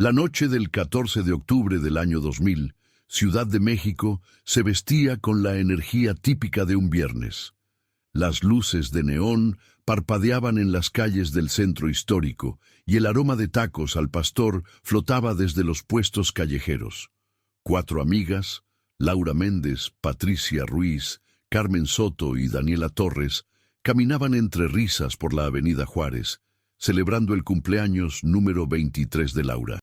La noche del 14 de octubre del año 2000, Ciudad de México se vestía con la energía típica de un viernes. Las luces de neón parpadeaban en las calles del centro histórico y el aroma de tacos al pastor flotaba desde los puestos callejeros. 4 amigas, Laura Méndez, Patricia Ruiz, Carmen Soto y Daniela Torres, caminaban entre risas por la avenida Juárez, celebrando el cumpleaños número 23 de Laura.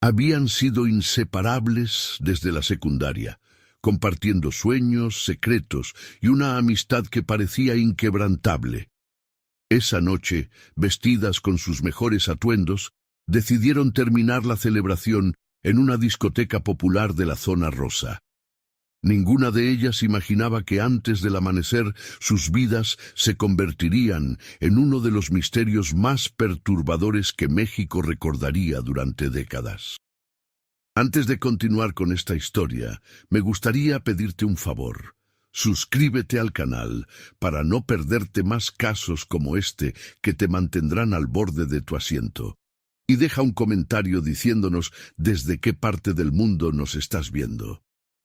Habían sido inseparables desde la secundaria, compartiendo sueños, secretos y una amistad que parecía inquebrantable. Esa noche, vestidas con sus mejores atuendos, decidieron terminar la celebración en una discoteca popular de la zona rosa. Ninguna de ellas imaginaba que antes del amanecer sus vidas se convertirían en uno de los misterios más perturbadores que México recordaría durante décadas. Antes de continuar con esta historia, me gustaría pedirte un favor. Suscríbete al canal para no perderte más casos como este que te mantendrán al borde de tu asiento. Y deja un comentario diciéndonos desde qué parte del mundo nos estás viendo.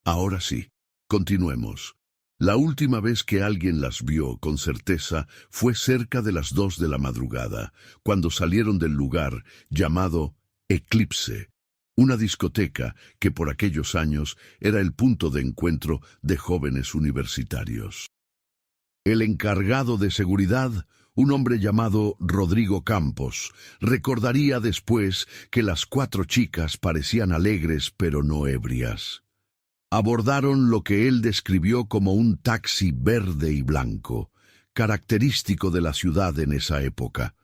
Ahora sí, continuemos. La última vez que alguien las vio con certeza fue cerca de las 2 de la madrugada, cuando salieron del lugar llamado Eclipse, una discoteca que por aquellos años era el punto de encuentro de jóvenes universitarios. El encargado de seguridad, un hombre llamado Rodrigo Campos, recordaría después que las 4 chicas parecían alegres pero no ebrias. Abordaron lo que él describió como un taxi verde y blanco, característico de la ciudad en esa época.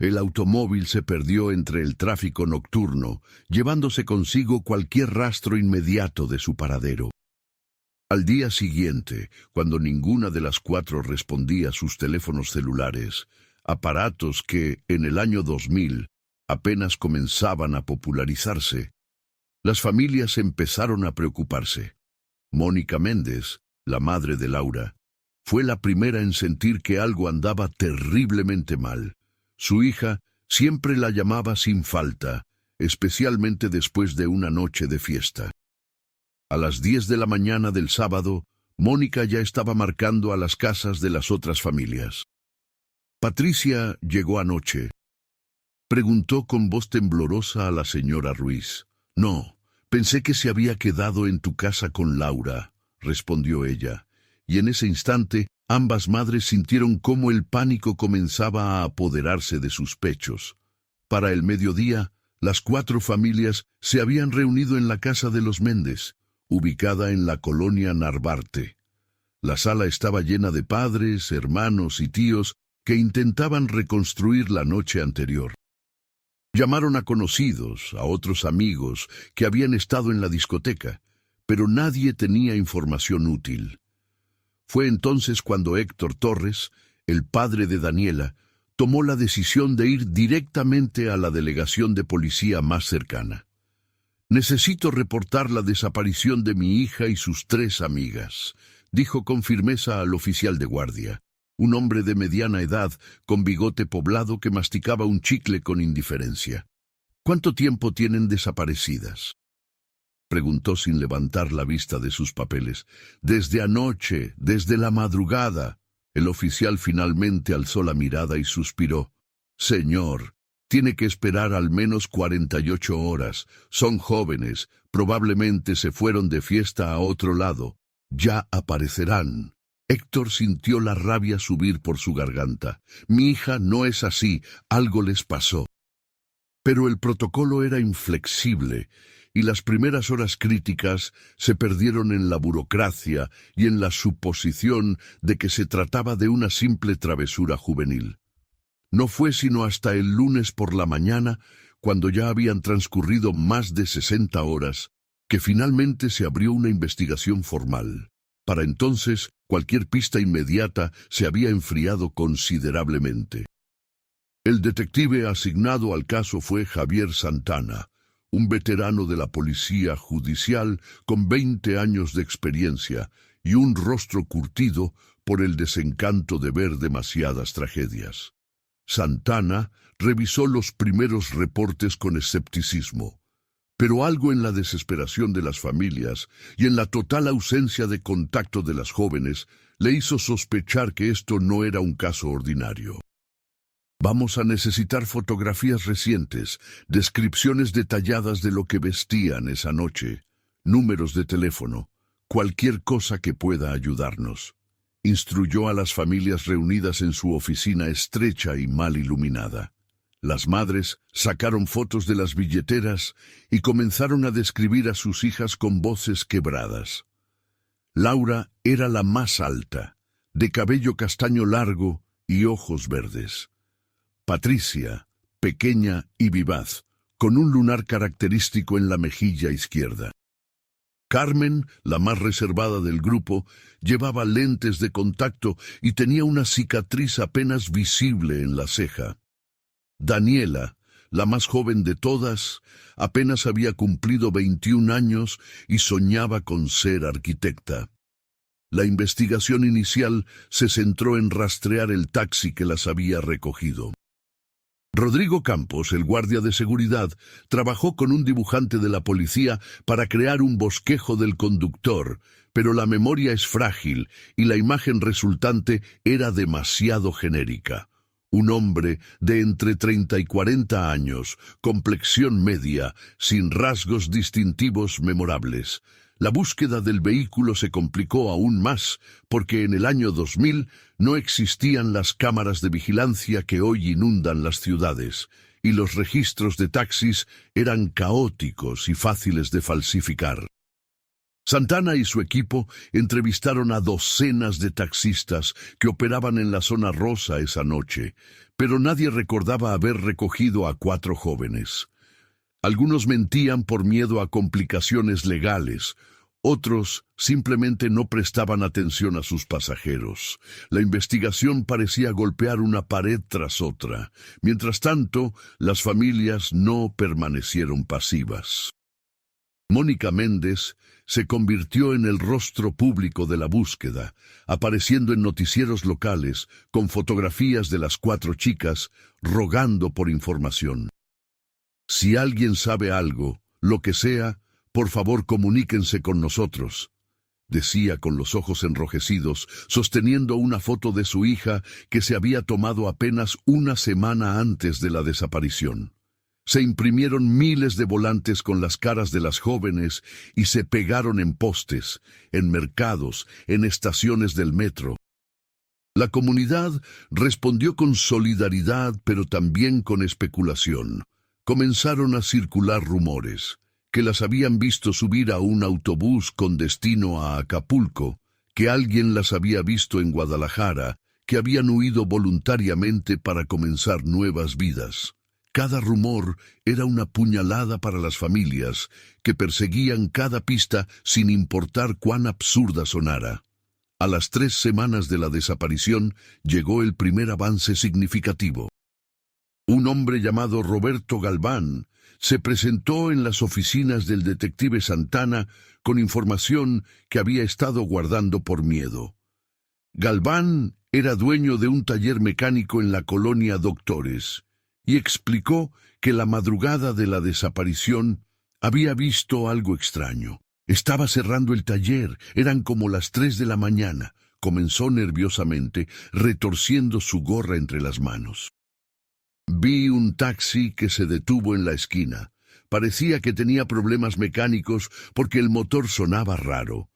El automóvil se perdió entre el tráfico nocturno, llevándose consigo cualquier rastro inmediato de su paradero. Al día siguiente, cuando ninguna de las 4 respondía a sus teléfonos celulares, aparatos que, en el año 2000, apenas comenzaban a popularizarse, las familias empezaron a preocuparse. Mónica Méndez, la madre de Laura, fue la primera en sentir que algo andaba terriblemente mal. Su hija siempre la llamaba sin falta, especialmente después de una noche de fiesta. A las 10 de la mañana del sábado, Mónica ya estaba marcando a las casas de las otras familias. Patricia llegó anoche. Preguntó con voz temblorosa a la señora Ruiz. No, pensé que se había quedado en tu casa con Laura, respondió ella, y en ese instante ambas madres sintieron cómo el pánico comenzaba a apoderarse de sus pechos. Para el mediodía, las 4 familias se habían reunido en la casa de los Méndez, ubicada en la colonia Narvarte. La sala estaba llena de padres, hermanos y tíos que intentaban reconstruir la noche anterior. Llamaron a conocidos, a otros amigos que habían estado en la discoteca, pero nadie tenía información útil. Fue entonces cuando Héctor Torres, el padre de Daniela, tomó la decisión de ir directamente a la delegación de policía más cercana. «Necesito reportar la desaparición de mi hija y sus 3 amigas», dijo con firmeza al oficial de guardia, un hombre de mediana edad con bigote poblado que masticaba un chicle con indiferencia. «¿Cuánto tiempo tienen desaparecidas?», preguntó sin levantar la vista de sus papeles. «Desde anoche, desde la madrugada». El oficial finalmente alzó la mirada y suspiró. «Señor, tiene que esperar al menos 48 horas. Son jóvenes, probablemente se fueron de fiesta a otro lado. Ya aparecerán». Héctor sintió la rabia subir por su garganta. «Mi hija no es así, algo les pasó». Pero el protocolo era inflexible, y las primeras horas críticas se perdieron en la burocracia y en la suposición de que se trataba de una simple travesura juvenil. No fue sino hasta el lunes por la mañana, cuando ya habían transcurrido más de 60 horas, que finalmente se abrió una investigación formal. Para entonces, cualquier pista inmediata se había enfriado considerablemente. El detective asignado al caso fue Javier Santana, un veterano de la policía judicial con 20 años de experiencia y un rostro curtido por el desencanto de ver demasiadas tragedias. Santana revisó los primeros reportes con escepticismo, pero algo en la desesperación de las familias y en la total ausencia de contacto de las jóvenes le hizo sospechar que esto no era un caso ordinario. Vamos a necesitar fotografías recientes, descripciones detalladas de lo que vestían esa noche, números de teléfono, cualquier cosa que pueda ayudarnos. Instruyó a las familias reunidas en su oficina estrecha y mal iluminada. Las madres sacaron fotos de las billeteras y comenzaron a describir a sus hijas con voces quebradas. Laura era la más alta, de cabello castaño largo y ojos verdes. Patricia, pequeña y vivaz, con un lunar característico en la mejilla izquierda. Carmen, la más reservada del grupo, llevaba lentes de contacto y tenía una cicatriz apenas visible en la ceja. Daniela, la más joven de todas, apenas había cumplido 21 años y soñaba con ser arquitecta. La investigación inicial se centró en rastrear el taxi que las había recogido. Rodrigo Campos, el guardia de seguridad, trabajó con un dibujante de la policía para crear un bosquejo del conductor, pero la memoria es frágil y la imagen resultante era demasiado genérica. Un hombre de entre 30 y 40 años, complexión media, sin rasgos distintivos memorables. La búsqueda del vehículo se complicó aún más porque en el año 2000 no existían las cámaras de vigilancia que hoy inundan las ciudades, y los registros de taxis eran caóticos y fáciles de falsificar. Santana y su equipo entrevistaron a docenas de taxistas que operaban en la zona rosa esa noche, pero nadie recordaba haber recogido a 4 jóvenes. Algunos mentían por miedo a complicaciones legales, otros simplemente no prestaban atención a sus pasajeros. La investigación parecía golpear una pared tras otra. Mientras tanto, las familias no permanecieron pasivas. Mónica Méndez se convirtió en el rostro público de la búsqueda, apareciendo en noticieros locales con fotografías de las 4 chicas, rogando por información. Si alguien sabe algo, lo que sea, por favor comuníquense con nosotros, decía con los ojos enrojecidos, sosteniendo una foto de su hija que se había tomado apenas una semana antes de la desaparición. Se imprimieron miles de volantes con las caras de las jóvenes y se pegaron en postes, en mercados, en estaciones del metro. La comunidad respondió con solidaridad, pero también con especulación. Comenzaron a circular rumores, que las habían visto subir a un autobús con destino a Acapulco, que alguien las había visto en Guadalajara, que habían huido voluntariamente para comenzar nuevas vidas. Cada rumor era una puñalada para las familias, que perseguían cada pista sin importar cuán absurda sonara. A las 3 semanas de la desaparición llegó el primer avance significativo. Un hombre llamado Roberto Galván se presentó en las oficinas del detective Santana con información que había estado guardando por miedo. Galván era dueño de un taller mecánico en la colonia Doctores y explicó que la madrugada de la desaparición había visto algo extraño. Estaba cerrando el taller, eran como las 3 de la mañana. Comenzó nerviosamente, retorciendo su gorra entre las manos. Vi un taxi que se detuvo en la esquina. Parecía que tenía problemas mecánicos porque el motor sonaba raro.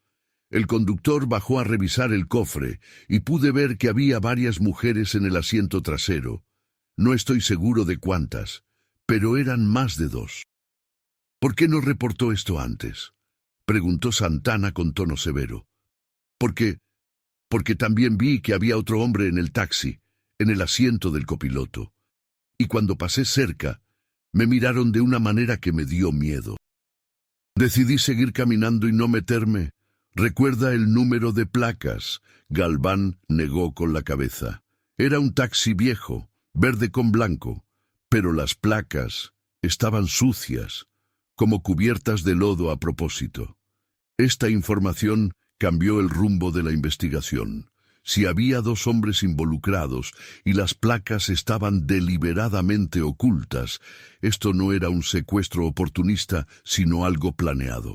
El conductor bajó a revisar el cofre y pude ver que había varias mujeres en el asiento trasero. No estoy seguro de cuántas, pero eran más de 2. ¿Por qué no reportó esto antes?, preguntó Santana con tono severo. Porque también vi que había otro hombre en el taxi, en el asiento del copiloto. Y cuando pasé cerca, me miraron de una manera que me dio miedo. Decidí seguir caminando y no meterme. ¿Recuerda el número de placas? Galván negó con la cabeza. Era un taxi viejo, verde con blanco, pero las placas estaban sucias, como cubiertas de lodo a propósito. Esta información cambió el rumbo de la investigación. Si había dos hombres involucrados y las placas estaban deliberadamente ocultas, esto no era un secuestro oportunista, sino algo planeado.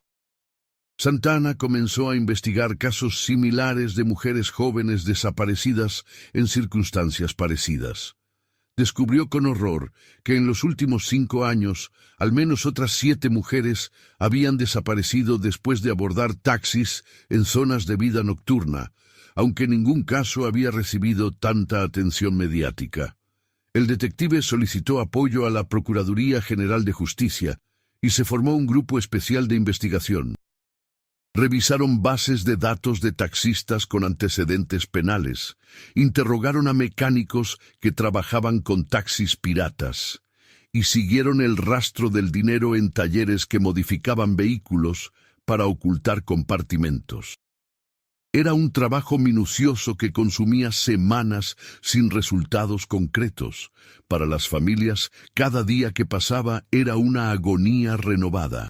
Santana comenzó a investigar casos similares de mujeres jóvenes desaparecidas en circunstancias parecidas. Descubrió con horror que en los últimos 5 años, al menos otras 7 mujeres habían desaparecido después de abordar taxis en zonas de vida nocturna, aunque ningún caso había recibido tanta atención mediática. El detective solicitó apoyo a la Procuraduría General de Justicia y se formó un grupo especial de investigación. Revisaron bases de datos de taxistas con antecedentes penales, interrogaron a mecánicos que trabajaban con taxis piratas y siguieron el rastro del dinero en talleres que modificaban vehículos para ocultar compartimentos. Era un trabajo minucioso que consumía semanas sin resultados concretos. Para las familias, cada día que pasaba era una agonía renovada.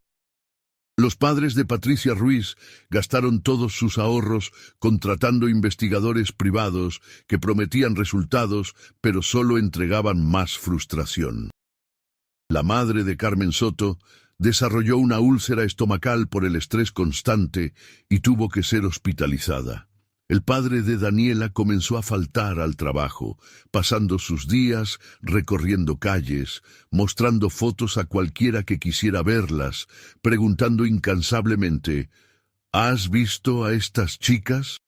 Los padres de Patricia Ruiz gastaron todos sus ahorros contratando investigadores privados que prometían resultados, pero solo entregaban más frustración. La madre de Carmen Soto desarrolló una úlcera estomacal por el estrés constante y tuvo que ser hospitalizada. El padre de Daniela comenzó a faltar al trabajo, pasando sus días recorriendo calles, mostrando fotos a cualquiera que quisiera verlas, preguntando incansablemente, ¿has visto a estas chicas?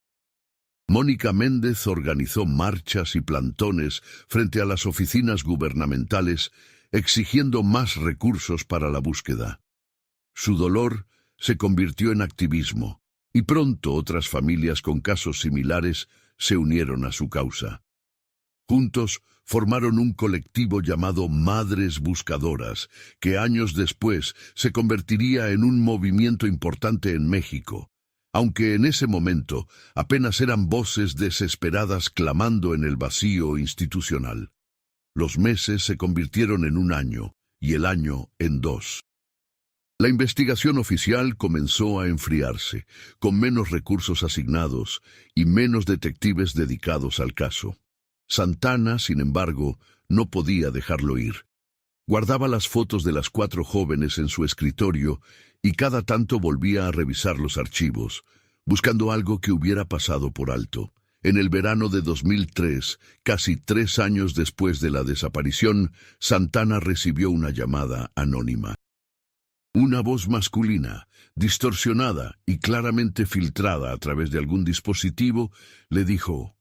Mónica Méndez organizó marchas y plantones frente a las oficinas gubernamentales, exigiendo más recursos para la búsqueda. Su dolor se convirtió en activismo, y pronto otras familias con casos similares se unieron a su causa. Juntos formaron un colectivo llamado Madres Buscadoras, que años después se convertiría en un movimiento importante en México, aunque en ese momento apenas eran voces desesperadas clamando en el vacío institucional. Los meses se convirtieron en un año, y el año en 2. La investigación oficial comenzó a enfriarse, con menos recursos asignados y menos detectives dedicados al caso. Santana, sin embargo, no podía dejarlo ir. Guardaba las fotos de las 4 jóvenes en su escritorio y cada tanto volvía a revisar los archivos, buscando algo que hubiera pasado por alto. En el verano de 2003, casi 3 años después de la desaparición, Santana recibió una llamada anónima. Una voz masculina, distorsionada y claramente filtrada a través de algún dispositivo, le dijo: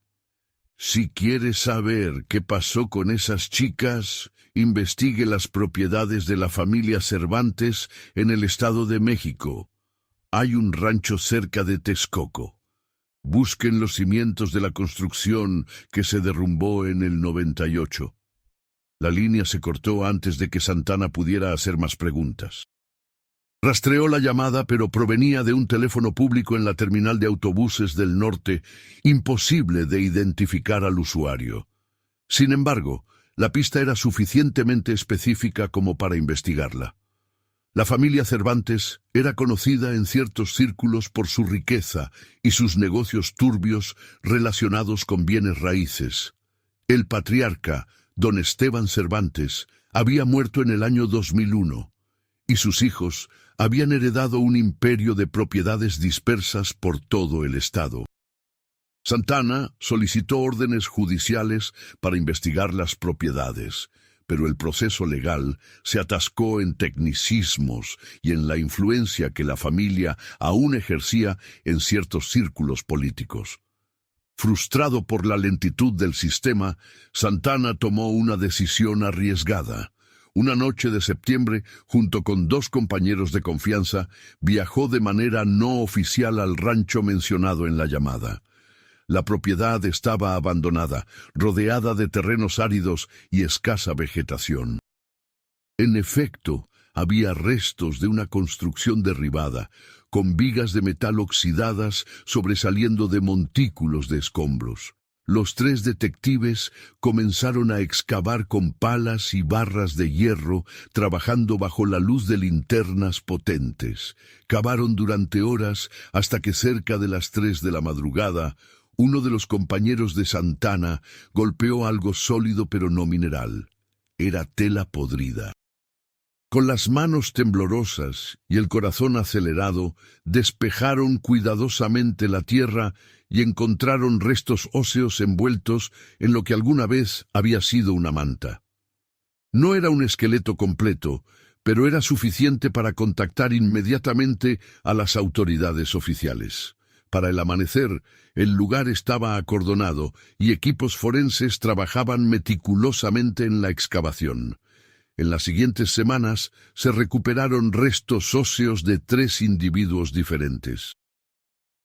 «Si quiere saber qué pasó con esas chicas, investigue las propiedades de la familia Cervantes en el Estado de México. Hay un rancho cerca de Texcoco. Busquen los cimientos de la construcción que se derrumbó en el 98». La línea se cortó antes de que Santana pudiera hacer más preguntas. Rastreó la llamada, pero provenía de un teléfono público en la terminal de autobuses del norte, imposible de identificar al usuario. Sin embargo, la pista era suficientemente específica como para investigarla. La familia Cervantes era conocida en ciertos círculos por su riqueza y sus negocios turbios relacionados con bienes raíces. El patriarca, don Esteban Cervantes, había muerto en el año 2001, y sus hijos habían heredado un imperio de propiedades dispersas por todo el estado. Santana solicitó órdenes judiciales para investigar las propiedades, pero el proceso legal se atascó en tecnicismos y en la influencia que la familia aún ejercía en ciertos círculos políticos. Frustrado por la lentitud del sistema, Santana tomó una decisión arriesgada. Una noche de septiembre, junto con 2 compañeros de confianza, viajó de manera no oficial al rancho mencionado en la llamada. La propiedad estaba abandonada, rodeada de terrenos áridos y escasa vegetación. En efecto, había restos de una construcción derribada, con vigas de metal oxidadas sobresaliendo de montículos de escombros. Los 3 detectives comenzaron a excavar con palas y barras de hierro, trabajando bajo la luz de linternas potentes. Cavaron durante horas hasta que cerca de las 3 de la madrugada, uno de los compañeros de Santana golpeó algo sólido pero no mineral. Era tela podrida. Con las manos temblorosas y el corazón acelerado, despejaron cuidadosamente la tierra y encontraron restos óseos envueltos en lo que alguna vez había sido una manta. No era un esqueleto completo, pero era suficiente para contactar inmediatamente a las autoridades oficiales. Para el amanecer, el lugar estaba acordonado y equipos forenses trabajaban meticulosamente en la excavación. En las siguientes semanas se recuperaron restos óseos de 3 individuos diferentes.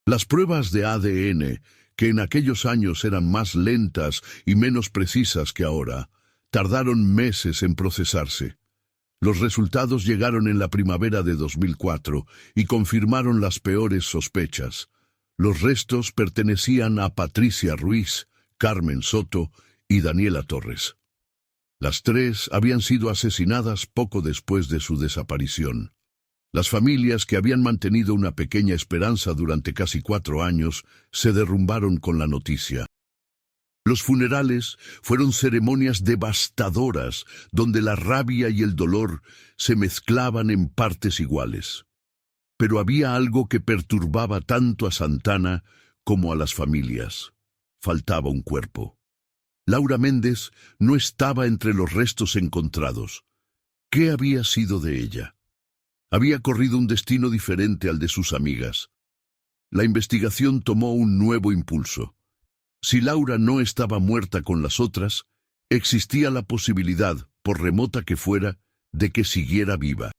Las pruebas de ADN, que en aquellos años eran más lentas y menos precisas que ahora, tardaron meses en procesarse. Los resultados llegaron en la primavera de 2004 y confirmaron las peores sospechas. Los restos pertenecían a Patricia Ruiz, Carmen Soto y Daniela Torres. Las 3 habían sido asesinadas poco después de su desaparición. Las familias que habían mantenido una pequeña esperanza durante casi 4 años se derrumbaron con la noticia. Los funerales fueron ceremonias devastadoras donde la rabia y el dolor se mezclaban en partes iguales. Pero había algo que perturbaba tanto a Santana como a las familias. Faltaba un cuerpo. Laura Méndez no estaba entre los restos encontrados. ¿Qué había sido de ella? Había corrido un destino diferente al de sus amigas. La investigación tomó un nuevo impulso. Si Laura no estaba muerta con las otras, existía la posibilidad, por remota que fuera, de que siguiera viva.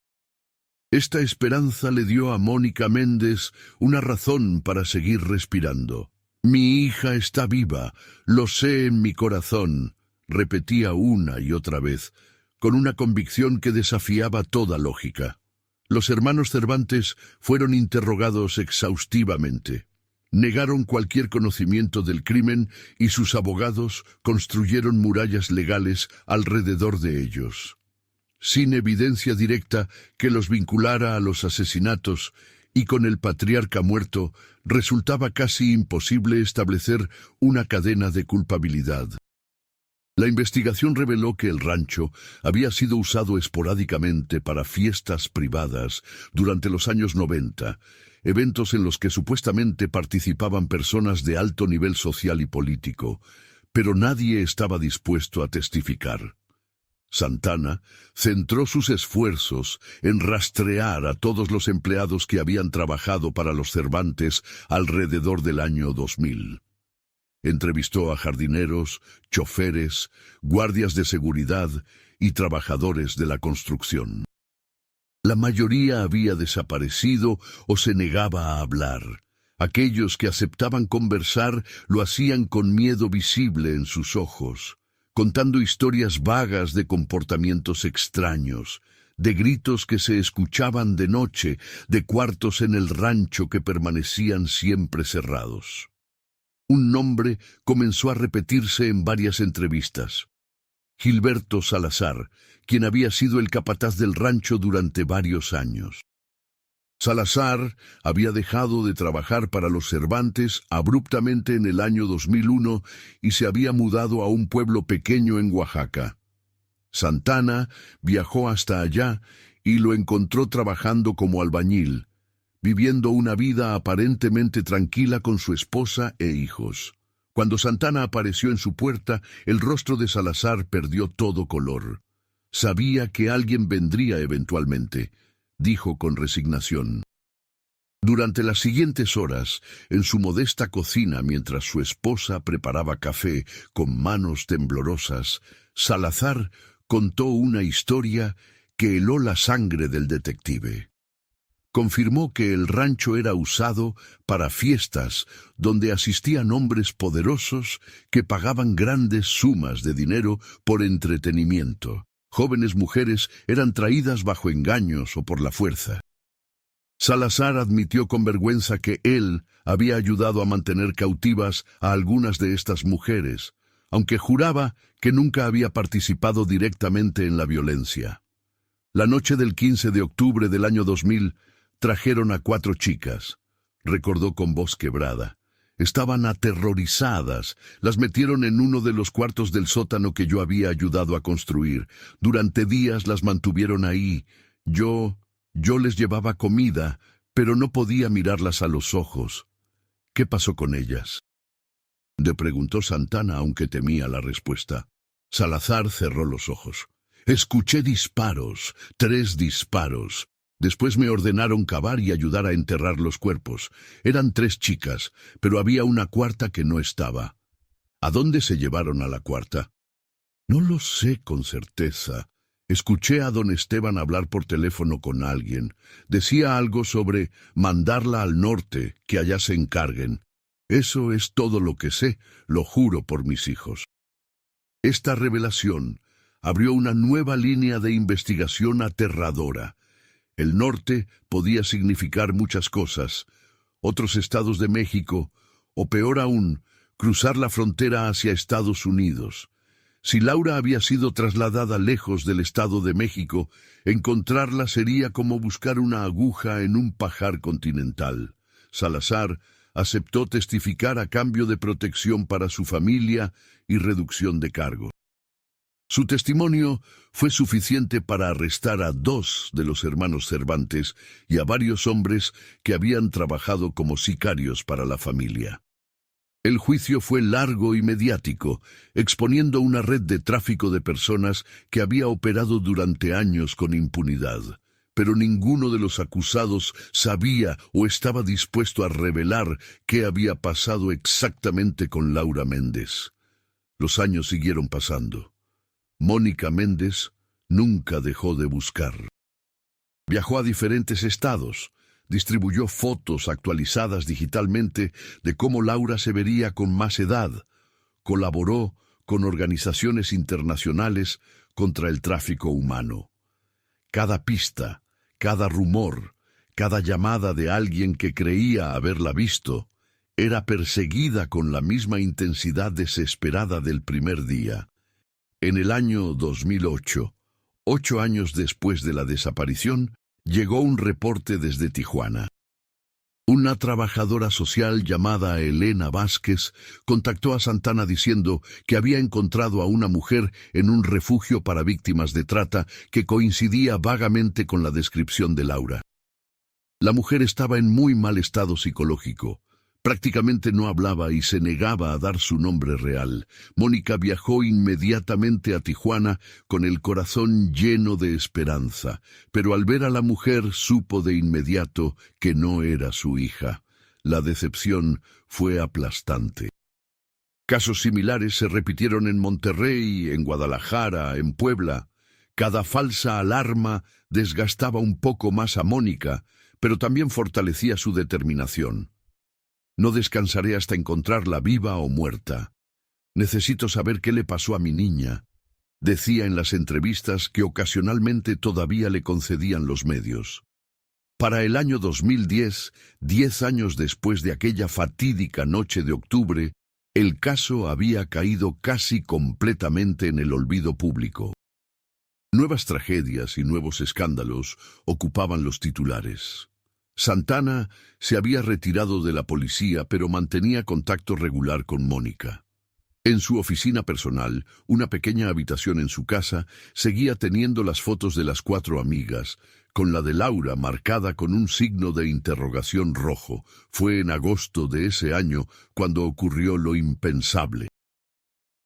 Esta esperanza le dio a Mónica Méndez una razón para seguir respirando. «Mi hija está viva, lo sé en mi corazón», repetía una y otra vez, con una convicción que desafiaba toda lógica. Los hermanos Cervantes fueron interrogados exhaustivamente. Negaron cualquier conocimiento del crimen y sus abogados construyeron murallas legales alrededor de ellos. Sin evidencia directa que los vinculara a los asesinatos y con el patriarca muerto, resultaba casi imposible establecer una cadena de culpabilidad. La investigación reveló que el rancho había sido usado esporádicamente para fiestas privadas durante los años 90, eventos en los que supuestamente participaban personas de alto nivel social y político, pero nadie estaba dispuesto a testificar. Santana centró sus esfuerzos en rastrear a todos los empleados que habían trabajado para los Cervantes alrededor del año 2000. Entrevistó a jardineros, choferes, guardias de seguridad y trabajadores de la construcción. La mayoría había desaparecido o se negaba a hablar. Aquellos que aceptaban conversar lo hacían con miedo visible en sus ojos, contando historias vagas de comportamientos extraños, de gritos que se escuchaban de noche, de cuartos en el rancho que permanecían siempre cerrados. Un nombre comenzó a repetirse en varias entrevistas. Gilberto Salazar, quien había sido el capataz del rancho durante varios años. Salazar había dejado de trabajar para los Cervantes abruptamente en el año 2001 y se había mudado a un pueblo pequeño en Oaxaca. Santana viajó hasta allá y lo encontró trabajando como albañil, viviendo una vida aparentemente tranquila con su esposa e hijos. Cuando Santana apareció en su puerta, el rostro de Salazar perdió todo color. Sabía que alguien vendría eventualmente, dijo con resignación. Durante las siguientes horas, en su modesta cocina mientras su esposa preparaba café con manos temblorosas, Salazar contó una historia que heló la sangre del detective. Confirmó que el rancho era usado para fiestas donde asistían hombres poderosos que pagaban grandes sumas de dinero por entretenimiento. Jóvenes mujeres eran traídas bajo engaños o por la fuerza. Salazar admitió con vergüenza que él había ayudado a mantener cautivas a algunas de estas mujeres, aunque juraba que nunca había participado directamente en la violencia. La noche del 15 de octubre del año 2000, trajeron a 4 chicas, recordó con voz quebrada. Estaban aterrorizadas. Las metieron en uno de los cuartos del sótano que yo había ayudado a construir. Durante días las mantuvieron ahí. Yo les llevaba comida, pero no podía mirarlas a los ojos. ¿Qué pasó con ellas?, le preguntó Santana, aunque temía la respuesta. Salazar cerró los ojos. Escuché disparos, 3 disparos. Después me ordenaron cavar y ayudar a enterrar los cuerpos. Eran 3 chicas, pero había una cuarta que no estaba. ¿A dónde se llevaron a la cuarta? No lo sé con certeza. Escuché a don Esteban hablar por teléfono con alguien. Decía algo sobre mandarla al norte, que allá se encarguen. Eso es todo lo que sé, lo juro por mis hijos. Esta revelación abrió una nueva línea de investigación aterradora. El norte podía significar muchas cosas, otros estados de México, o peor aún, cruzar la frontera hacia Estados Unidos. Si Laura había sido trasladada lejos del Estado de México, encontrarla sería como buscar una aguja en un pajar continental. Salazar aceptó testificar a cambio de protección para su familia y reducción de cargos. Su testimonio fue suficiente para arrestar a 2 de los hermanos Cervantes y a varios hombres que habían trabajado como sicarios para la familia. El juicio fue largo y mediático, exponiendo una red de tráfico de personas que había operado durante años con impunidad. Pero ninguno de los acusados sabía o estaba dispuesto a revelar qué había pasado exactamente con Laura Méndez. Los años siguieron pasando. Mónica Méndez nunca dejó de buscar. Viajó a diferentes estados, distribuyó fotos actualizadas digitalmente de cómo Laura se vería con más edad, colaboró con organizaciones internacionales contra el tráfico humano. Cada pista, cada rumor, cada llamada de alguien que creía haberla visto, era perseguida con la misma intensidad desesperada del primer día. En el año 2008, 8 años después de la desaparición, llegó un reporte desde Tijuana. Una trabajadora social llamada Elena Vázquez contactó a Santana diciendo que había encontrado a una mujer en un refugio para víctimas de trata que coincidía vagamente con la descripción de Laura. La mujer estaba en muy mal estado psicológico. Prácticamente no hablaba y se negaba a dar su nombre real. Mónica viajó inmediatamente a Tijuana con el corazón lleno de esperanza, pero al ver a la mujer supo de inmediato que no era su hija. La decepción fue aplastante. Casos similares se repitieron en Monterrey, en Guadalajara, en Puebla. Cada falsa alarma desgastaba un poco más a Mónica, pero también fortalecía su determinación. No descansaré hasta encontrarla viva o muerta. Necesito saber qué le pasó a mi niña, decía en las entrevistas que ocasionalmente todavía le concedían los medios. Para el año 2010, 10 años después de aquella fatídica noche de octubre, el caso había caído casi completamente en el olvido público. Nuevas tragedias y nuevos escándalos ocupaban los titulares. Santana se había retirado de la policía, pero mantenía contacto regular con Mónica. En su oficina personal, una pequeña habitación en su casa, seguía teniendo las fotos de las 4 amigas, con la de Laura marcada con un signo de interrogación rojo. Fue en agosto de ese año cuando ocurrió lo impensable.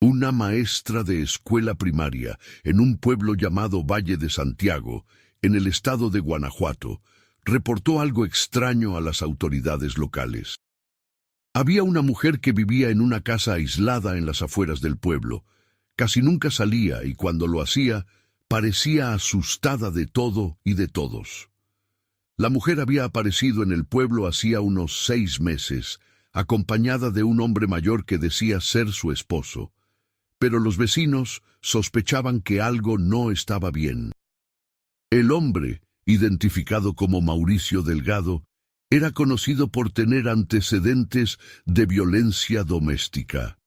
Una maestra de escuela primaria en un pueblo llamado Valle de Santiago, en el estado de Guanajuato, reportó algo extraño a las autoridades locales. Había una mujer que vivía en una casa aislada en las afueras del pueblo. Casi nunca salía y cuando lo hacía, parecía asustada de todo y de todos. La mujer había aparecido en el pueblo hacía unos 6 meses, acompañada de un hombre mayor que decía ser su esposo. Pero los vecinos sospechaban que algo no estaba bien. El hombre, identificado como Mauricio Delgado, era conocido por tener antecedentes de violencia doméstica.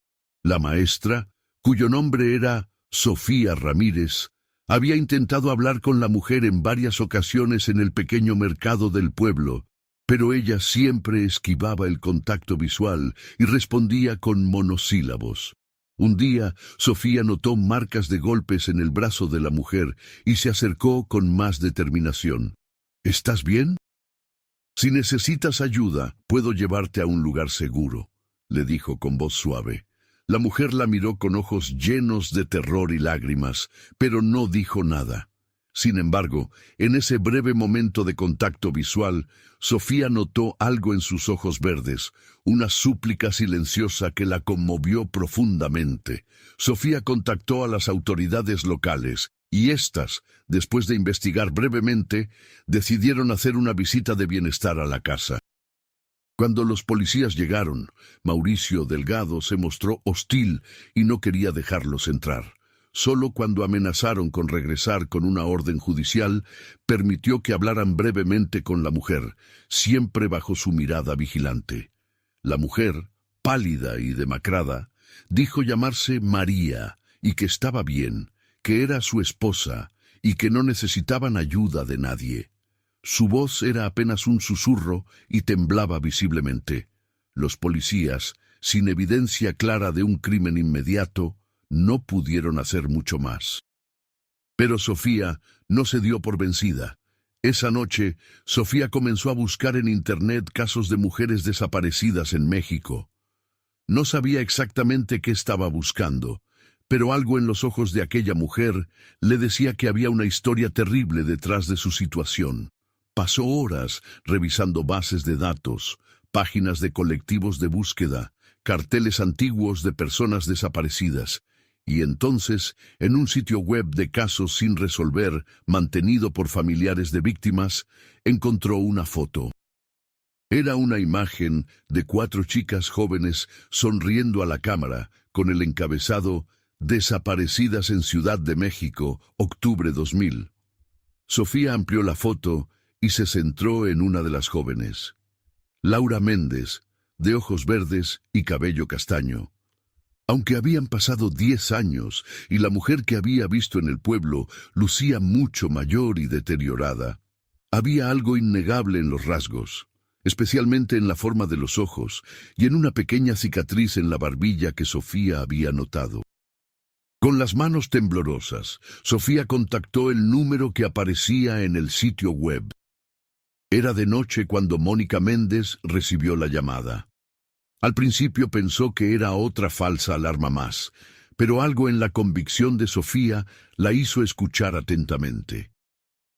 La maestra, cuyo nombre era Sofía Ramírez, había intentado hablar con la mujer en varias ocasiones en el pequeño mercado del pueblo, pero ella siempre esquivaba el contacto visual y respondía con monosílabos. Un día, Sofía notó marcas de golpes en el brazo de la mujer y se acercó con más determinación. ¿Estás bien? Si necesitas ayuda, puedo llevarte a un lugar seguro, le dijo con voz suave. La mujer la miró con ojos llenos de terror y lágrimas, pero no dijo nada. Sin embargo, en ese breve momento de contacto visual, Sofía notó algo en sus ojos verdes, una súplica silenciosa que la conmovió profundamente. Sofía contactó a las autoridades locales, y éstas, después de investigar brevemente, decidieron hacer una visita de bienestar a la casa. Cuando los policías llegaron, Mauricio Delgado se mostró hostil y no quería dejarlos entrar. Solo cuando amenazaron con regresar con una orden judicial, permitió que hablaran brevemente con la mujer, siempre bajo su mirada vigilante. La mujer, pálida y demacrada, dijo llamarse María y que estaba bien, que era su esposa y que no necesitaban ayuda de nadie. Su voz era apenas un susurro y temblaba visiblemente. Los policías, sin evidencia clara de un crimen inmediato, no pudieron hacer mucho más. Pero Sofía no se dio por vencida. Esa noche, Sofía comenzó a buscar en Internet casos de mujeres desaparecidas en México. No sabía exactamente qué estaba buscando, pero algo en los ojos de aquella mujer le decía que había una historia terrible detrás de su situación. Pasó horas revisando bases de datos, páginas de colectivos de búsqueda, carteles antiguos de personas desaparecidas, y entonces, en un sitio web de casos sin resolver, mantenido por familiares de víctimas, encontró una foto. Era una imagen de 4 chicas jóvenes sonriendo a la cámara, con el encabezado «Desaparecidas en Ciudad de México, octubre 2000». Sofía amplió la foto y se centró en una de las jóvenes. Laura Méndez, de ojos verdes y cabello castaño. Aunque habían pasado 10 años y la mujer que había visto en el pueblo lucía mucho mayor y deteriorada, había algo innegable en los rasgos, especialmente en la forma de los ojos y en una pequeña cicatriz en la barbilla que Sofía había notado. Con las manos temblorosas, Sofía contactó el número que aparecía en el sitio web. Era de noche cuando Mónica Méndez recibió la llamada. Al principio pensó que era otra falsa alarma más, pero algo en la convicción de Sofía la hizo escuchar atentamente.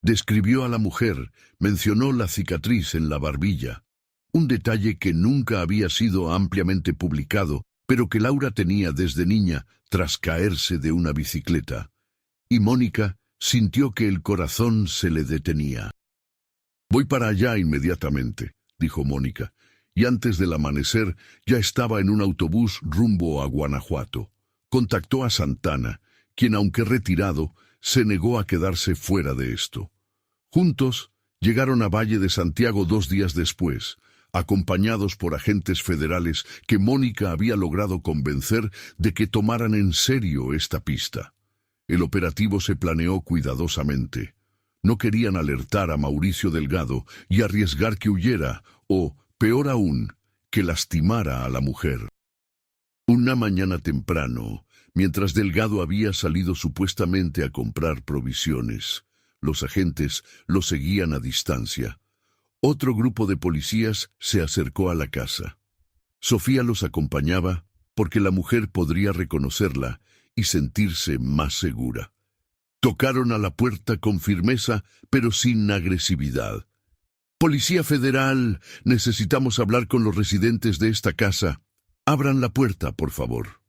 Describió a la mujer, mencionó la cicatriz en la barbilla, un detalle que nunca había sido ampliamente publicado, pero que Laura tenía desde niña tras caerse de una bicicleta. Y Mónica sintió que el corazón se le detenía. «Voy para allá inmediatamente», dijo Mónica. Y antes del amanecer ya estaba en un autobús rumbo a Guanajuato. Contactó a Santana, quien aunque retirado, se negó a quedarse fuera de esto. Juntos llegaron a Valle de Santiago 2 días después, acompañados por agentes federales que Mónica había logrado convencer de que tomaran en serio esta pista. El operativo se planeó cuidadosamente. No querían alertar a Mauricio Delgado y arriesgar que huyera o, peor aún, que lastimara a la mujer. Una mañana temprano, mientras Delgado había salido supuestamente a comprar provisiones, los agentes lo seguían a distancia. Otro grupo de policías se acercó a la casa. Sofía los acompañaba porque la mujer podría reconocerla y sentirse más segura. Tocaron a la puerta con firmeza, pero sin agresividad. «Policía Federal, necesitamos hablar con los residentes de esta casa. Abran la puerta, por favor».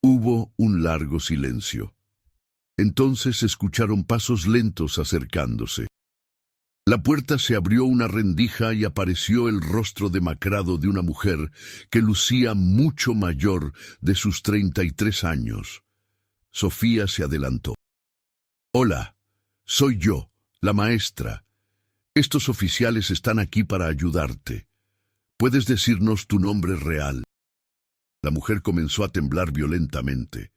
Hubo un largo silencio. Entonces se escucharon pasos lentos acercándose. La puerta se abrió una rendija y apareció el rostro demacrado de una mujer que lucía mucho mayor de sus 33 años. Sofía se adelantó. «Hola, soy yo, la maestra. Estos oficiales están aquí para ayudarte. ¿Puedes decirnos tu nombre real?» La mujer comenzó a temblar violentamente.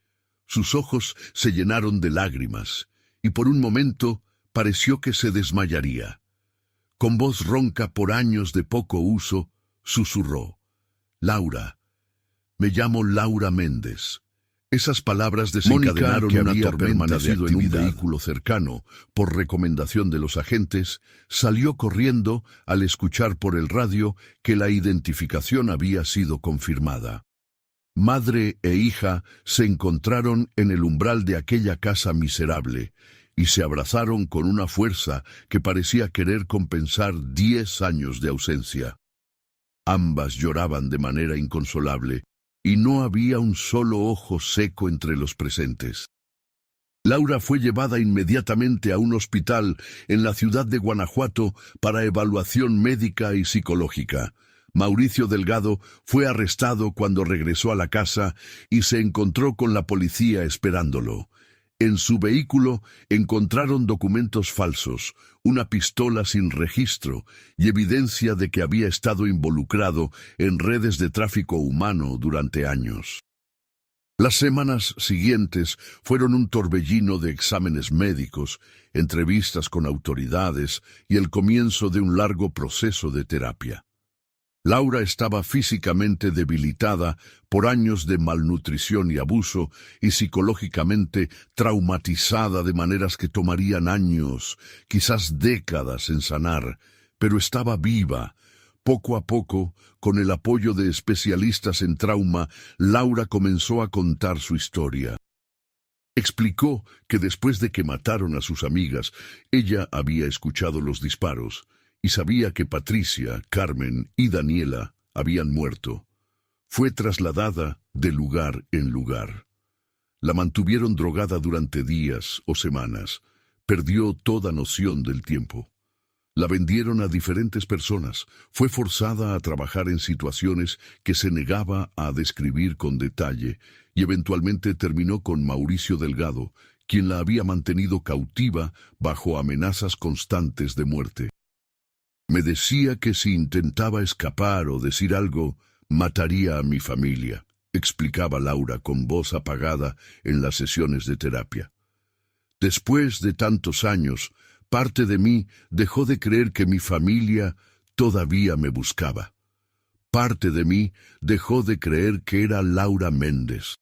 Sus ojos se llenaron de lágrimas, y por un momento pareció que se desmayaría. Con voz ronca por años de poco uso, susurró: «Laura, me llamo Laura Méndez». Esas palabras desencadenaron Mónica, que una había tormenta permanecido de en un actividad. vehículo Cercano, por recomendación de los agentes, salió corriendo al escuchar por el radio que la identificación había sido confirmada. Madre e hija se encontraron en el umbral de aquella casa miserable y se abrazaron con una fuerza que parecía querer compensar 10 años de ausencia. Ambas lloraban de manera inconsolable y no había un solo ojo seco entre los presentes. Laura fue llevada inmediatamente a un hospital en la ciudad de Guanajuato para evaluación médica y psicológica. Mauricio Delgado fue arrestado cuando regresó a la casa y se encontró con la policía esperándolo. En su vehículo encontraron documentos falsos, una pistola sin registro y evidencia de que había estado involucrado en redes de tráfico humano durante años. Las semanas siguientes fueron un torbellino de exámenes médicos, entrevistas con autoridades y el comienzo de un largo proceso de terapia. Laura estaba físicamente debilitada por años de malnutrición y abuso y psicológicamente traumatizada de maneras que tomarían años, quizás décadas en sanar, pero estaba viva. Poco a poco, con el apoyo de especialistas en trauma, Laura comenzó a contar su historia. Explicó que después de que mataron a sus amigas, ella había escuchado los disparos y sabía que Patricia, Carmen y Daniela habían muerto. Fue trasladada de lugar en lugar. La mantuvieron drogada durante días o semanas. Perdió toda noción del tiempo. La vendieron a diferentes personas. Fue forzada a trabajar en situaciones que se negaba a describir con detalle y eventualmente terminó con Mauricio Delgado, quien la había mantenido cautiva bajo amenazas constantes de muerte. Me decía que si intentaba escapar o decir algo, mataría a mi familia, explicaba Laura con voz apagada en las sesiones de terapia. Después de tantos años, parte de mí dejó de creer que mi familia todavía me buscaba. Parte de mí dejó de creer que era Laura Méndez.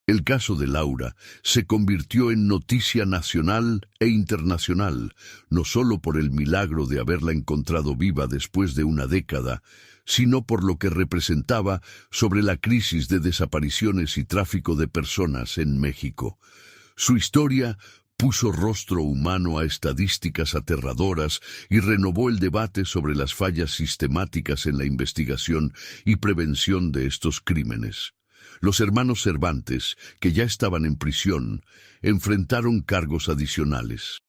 El caso de Laura se convirtió en noticia nacional e internacional, no solo por el milagro de haberla encontrado viva después de una década, sino por lo que representaba sobre la crisis de desapariciones y tráfico de personas en México. Su historia puso rostro humano a estadísticas aterradoras y renovó el debate sobre las fallas sistemáticas en la investigación y prevención de estos crímenes. Los hermanos Cervantes, que ya estaban en prisión, enfrentaron cargos adicionales.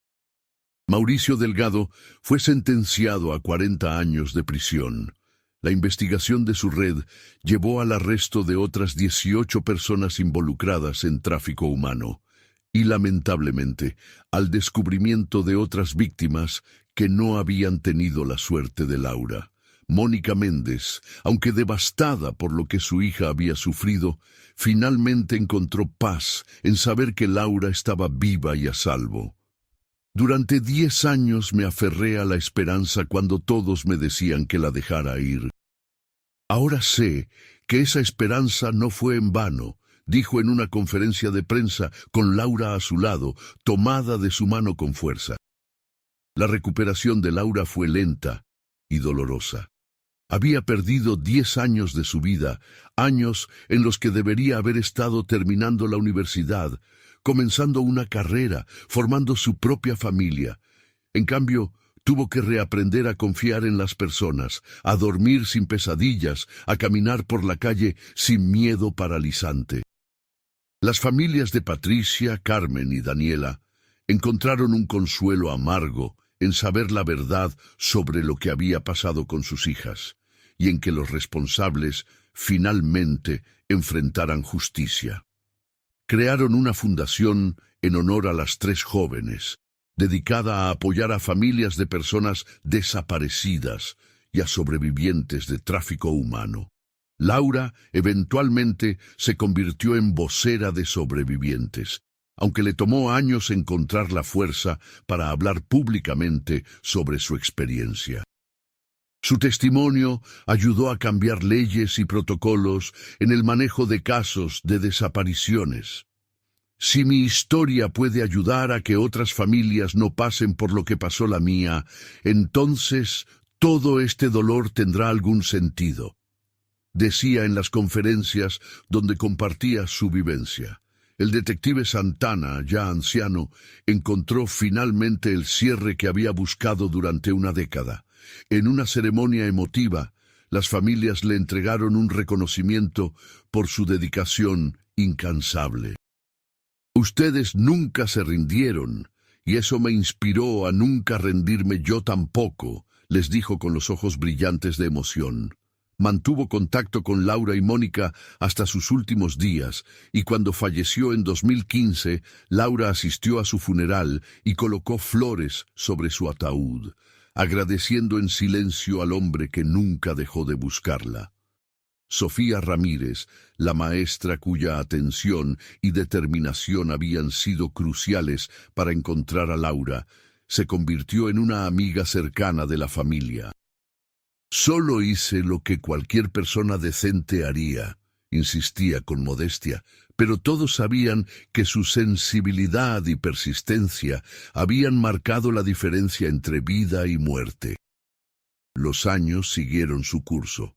Mauricio Delgado fue sentenciado a 40 años de prisión. La investigación de su red llevó al arresto de otras 18 personas involucradas en tráfico humano y, lamentablemente, al descubrimiento de otras víctimas que no habían tenido la suerte de Laura. Mónica Méndez, aunque devastada por lo que su hija había sufrido, finalmente encontró paz en saber que Laura estaba viva y a salvo. Durante 10 años me aferré a la esperanza cuando todos me decían que la dejara ir. Ahora sé que esa esperanza no fue en vano, dijo en una conferencia de prensa con Laura a su lado, tomada de su mano con fuerza. La recuperación de Laura fue lenta y dolorosa. Había perdido 10 años de su vida, años en los que debería haber estado terminando la universidad, comenzando una carrera, formando su propia familia. En cambio, tuvo que reaprender a confiar en las personas, a dormir sin pesadillas, a caminar por la calle sin miedo paralizante. Las familias de Patricia, Carmen y Daniela encontraron un consuelo amargo en saber la verdad sobre lo que había pasado con sus hijas, y en que los responsables finalmente enfrentaran justicia. Crearon una fundación en honor a las 3 jóvenes, dedicada a apoyar a familias de personas desaparecidas y a sobrevivientes de tráfico humano. Laura eventualmente se convirtió en vocera de sobrevivientes, aunque le tomó años encontrar la fuerza para hablar públicamente sobre su experiencia. Su testimonio ayudó a cambiar leyes y protocolos en el manejo de casos de desapariciones. Si mi historia puede ayudar a que otras familias no pasen por lo que pasó la mía, entonces todo este dolor tendrá algún sentido, decía en las conferencias donde compartía su vivencia. El detective Santana, ya anciano, encontró finalmente el cierre que había buscado durante una década. En una ceremonia emotiva, las familias le entregaron un reconocimiento por su dedicación incansable. Ustedes nunca se rindieron, y eso me inspiró a nunca rendirme yo tampoco, les dijo con los ojos brillantes de emoción. Mantuvo contacto con Laura y Mónica hasta sus últimos días, y cuando falleció en 2015, Laura asistió a su funeral y colocó flores sobre su ataúd, agradeciendo en silencio al hombre que nunca dejó de buscarla. Sofía Ramírez, la maestra cuya atención y determinación habían sido cruciales para encontrar a Laura, se convirtió en una amiga cercana de la familia. Solo hice lo que cualquier persona decente haría, insistía con modestia, pero todos sabían que su sensibilidad y persistencia habían marcado la diferencia entre vida y muerte. Los años siguieron su curso.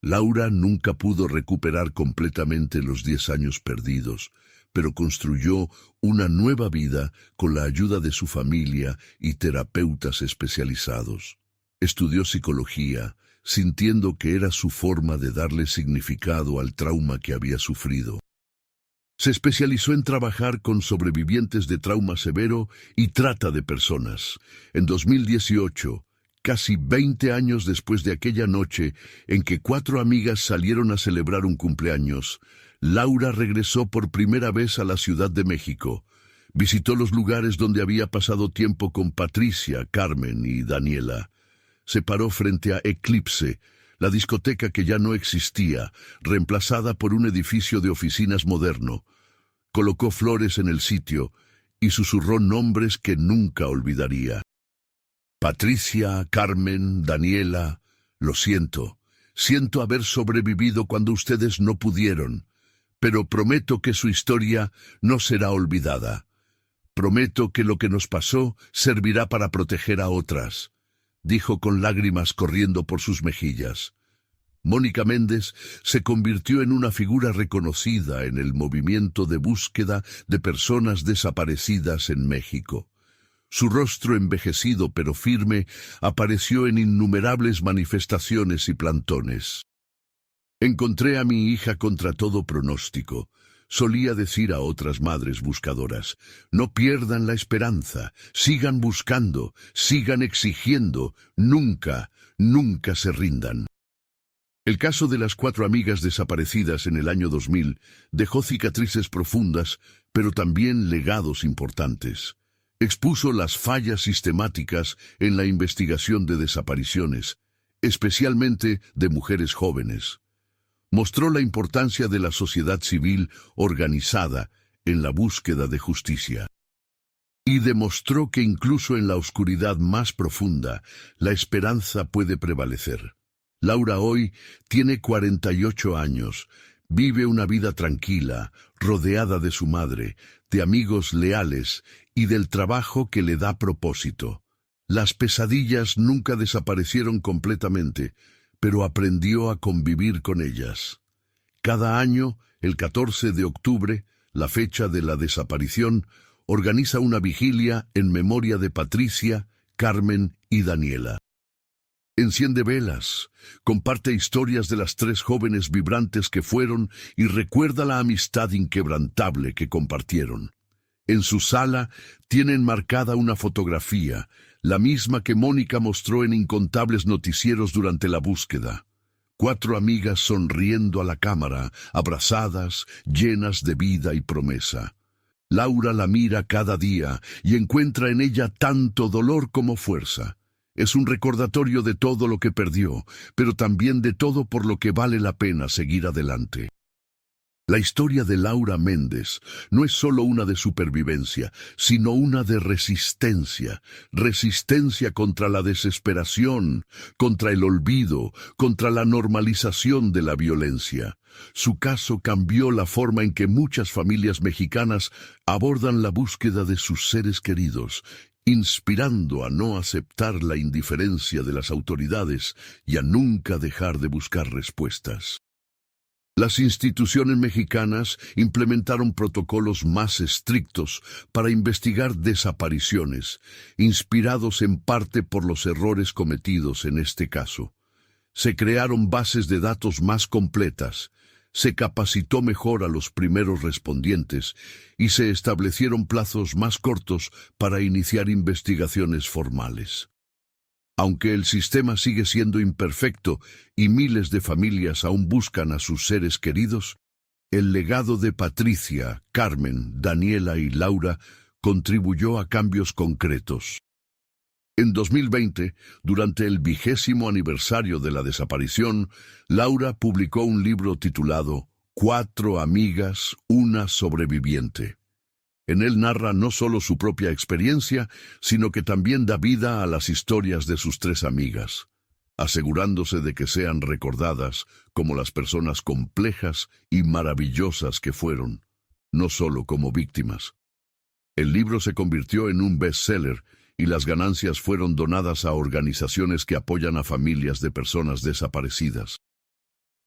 Laura nunca pudo recuperar completamente los 10 años perdidos, pero construyó una nueva vida con la ayuda de su familia y terapeutas especializados. Estudió psicología, sintiendo que era su forma de darle significado al trauma que había sufrido. Se especializó en trabajar con sobrevivientes de trauma severo y trata de personas. En 2018, casi 20 años después de aquella noche en que 4 amigas salieron a celebrar un cumpleaños, Laura regresó por primera vez a la Ciudad de México. Visitó los lugares donde había pasado tiempo con Patricia, Carmen y Daniela. Se paró frente a Eclipse, la discoteca que ya no existía, reemplazada por un edificio de oficinas moderno. Colocó flores en el sitio y susurró nombres que nunca olvidaría. Patricia, Carmen, Daniela, lo siento. Siento haber sobrevivido cuando ustedes no pudieron, pero prometo que su historia no será olvidada. Prometo que lo que nos pasó servirá para proteger a otras, dijo con lágrimas corriendo por sus mejillas. Mónica Méndez se convirtió en una figura reconocida en el movimiento de búsqueda de personas desaparecidas en México. Su rostro envejecido pero firme apareció en innumerables manifestaciones y plantones. Encontré a mi hija contra todo pronóstico. Solía decir a otras madres buscadoras, no pierdan la esperanza, sigan buscando, sigan exigiendo, nunca, nunca se rindan. El caso de las 4 amigas desaparecidas en el año 2000 dejó cicatrices profundas, pero también legados importantes. Expuso las fallas sistemáticas en la investigación de desapariciones, especialmente de mujeres jóvenes. Mostró la importancia de la sociedad civil organizada en la búsqueda de justicia. Y demostró que incluso en la oscuridad más profunda, la esperanza puede prevalecer. Laura hoy tiene 48 años, vive una vida tranquila, rodeada de su madre, de amigos leales y del trabajo que le da propósito. Las pesadillas nunca desaparecieron completamente, pero aprendió a convivir con ellas. Cada año, el 14 de octubre, la fecha de la desaparición, organiza una vigilia en memoria de Patricia, Carmen y Daniela. Enciende velas, comparte historias de las 3 jóvenes vibrantes que fueron y recuerda la amistad inquebrantable que compartieron. En su sala tienen marcada una fotografía, la misma que Mónica mostró en incontables noticieros durante la búsqueda. 4 amigas sonriendo a la cámara, abrazadas, llenas de vida y promesa. Laura la mira cada día y encuentra en ella tanto dolor como fuerza. Es un recordatorio de todo lo que perdió, pero también de todo por lo que vale la pena seguir adelante. La historia de Laura Méndez no es solo una de supervivencia, sino una de resistencia. Resistencia contra la desesperación, contra el olvido, contra la normalización de la violencia. Su caso cambió la forma en que muchas familias mexicanas abordan la búsqueda de sus seres queridos, inspirando a no aceptar la indiferencia de las autoridades y a nunca dejar de buscar respuestas. Las instituciones mexicanas implementaron protocolos más estrictos para investigar desapariciones, inspirados en parte por los errores cometidos en este caso. Se crearon bases de datos más completas, se capacitó mejor a los primeros respondientes y se establecieron plazos más cortos para iniciar investigaciones formales. Aunque el sistema sigue siendo imperfecto y miles de familias aún buscan a sus seres queridos, el legado de Patricia, Carmen, Daniela y Laura contribuyó a cambios concretos. En 2020, durante el 20º aniversario de la desaparición, Laura publicó un libro titulado Cuatro amigas, una sobreviviente. En él narra no solo su propia experiencia, sino que también da vida a las historias de sus 3 amigas, asegurándose de que sean recordadas como las personas complejas y maravillosas que fueron, no solo como víctimas. El libro se convirtió en un bestseller y las ganancias fueron donadas a organizaciones que apoyan a familias de personas desaparecidas.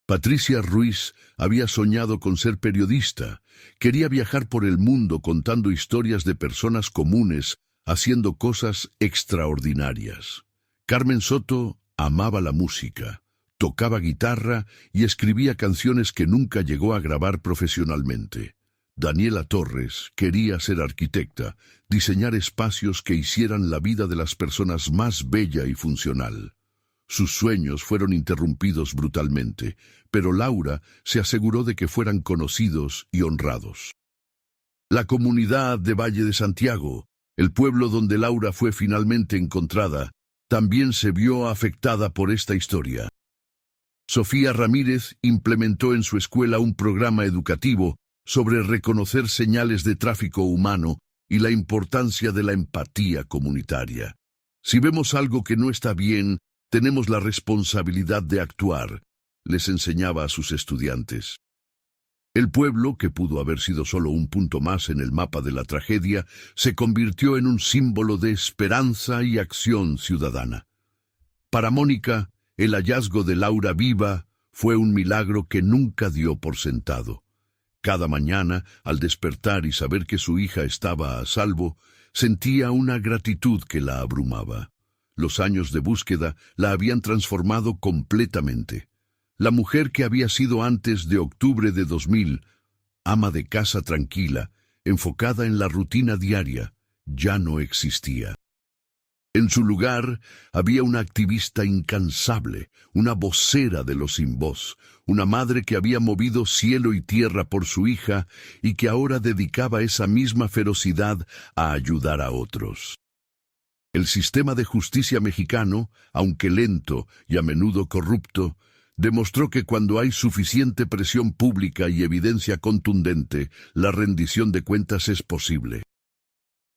Patricia Ruiz había soñado con ser periodista. Quería viajar por el mundo contando historias de personas comunes, haciendo cosas extraordinarias. Carmen Soto amaba la música, tocaba guitarra y escribía canciones que nunca llegó a grabar profesionalmente. Daniela Torres quería ser arquitecta, diseñar espacios que hicieran la vida de las personas más bella y funcional. Sus sueños fueron interrumpidos brutalmente, pero Laura se aseguró de que fueran conocidos y honrados. La comunidad de Valle de Santiago, el pueblo donde Laura fue finalmente encontrada, también se vio afectada por esta historia. Sofía Ramírez implementó en su escuela un programa educativo sobre reconocer señales de tráfico humano y la importancia de la empatía comunitaria. Si vemos algo que no está bien, tenemos la responsabilidad de actuar, les enseñaba a sus estudiantes. El pueblo, que pudo haber sido solo un punto más en el mapa de la tragedia, se convirtió en un símbolo de esperanza y acción ciudadana. Para Mónica, el hallazgo de Laura viva fue un milagro que nunca dio por sentado. Cada mañana, al despertar y saber que su hija estaba a salvo, sentía una gratitud que la abrumaba. Los años de búsqueda la habían transformado completamente. La mujer que había sido antes de octubre de 2000, ama de casa tranquila, enfocada en la rutina diaria, ya no existía. En su lugar había una activista incansable, una vocera de los sin voz, una madre que había movido cielo y tierra por su hija y que ahora dedicaba esa misma ferocidad a ayudar a otros. El sistema de justicia mexicano, aunque lento y a menudo corrupto, demostró que cuando hay suficiente presión pública y evidencia contundente, la rendición de cuentas es posible.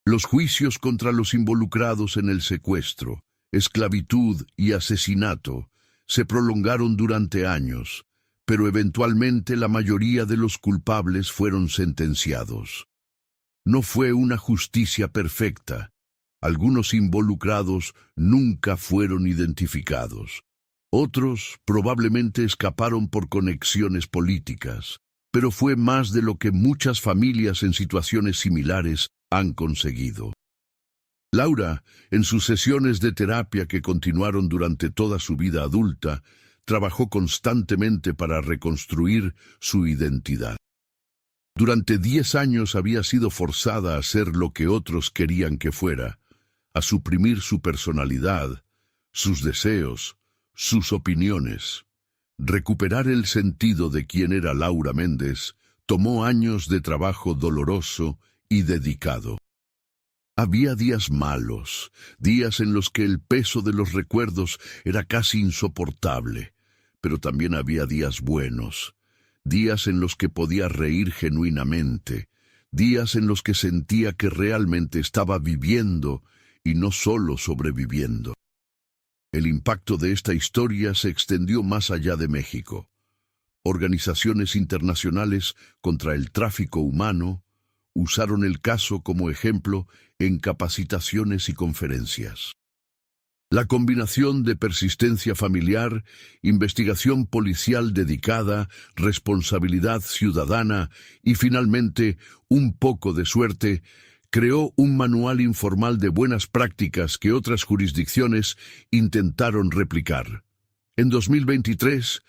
Los juicios contra los involucrados en el secuestro, esclavitud y asesinato se prolongaron durante años, pero eventualmente la mayoría de los culpables fueron sentenciados. No fue una justicia perfecta. Algunos involucrados nunca fueron identificados. Otros probablemente escaparon por conexiones políticas, pero fue más de lo que muchas familias en situaciones similares han conseguido. Laura, en sus sesiones de terapia que continuaron durante toda su vida adulta, trabajó constantemente para reconstruir su identidad. Durante 10 años había sido forzada a ser lo que otros querían que fuera, a suprimir su personalidad, sus deseos, sus opiniones. Recuperar el sentido de quién era Laura Méndez tomó años de trabajo doloroso y dedicado. Había días malos, días en los que el peso de los recuerdos era casi insoportable, pero también había días buenos, días en los que podía reír genuinamente, días en los que sentía que realmente estaba viviendo y no solo sobreviviendo. El impacto de esta historia se extendió más allá de México. Organizaciones internacionales contra el tráfico humano usaron el caso como ejemplo en capacitaciones y conferencias. La combinación de persistencia familiar, investigación policial dedicada, responsabilidad ciudadana y finalmente un poco de suerte creó un manual informal de buenas prácticas que otras jurisdicciones intentaron replicar. En 2023,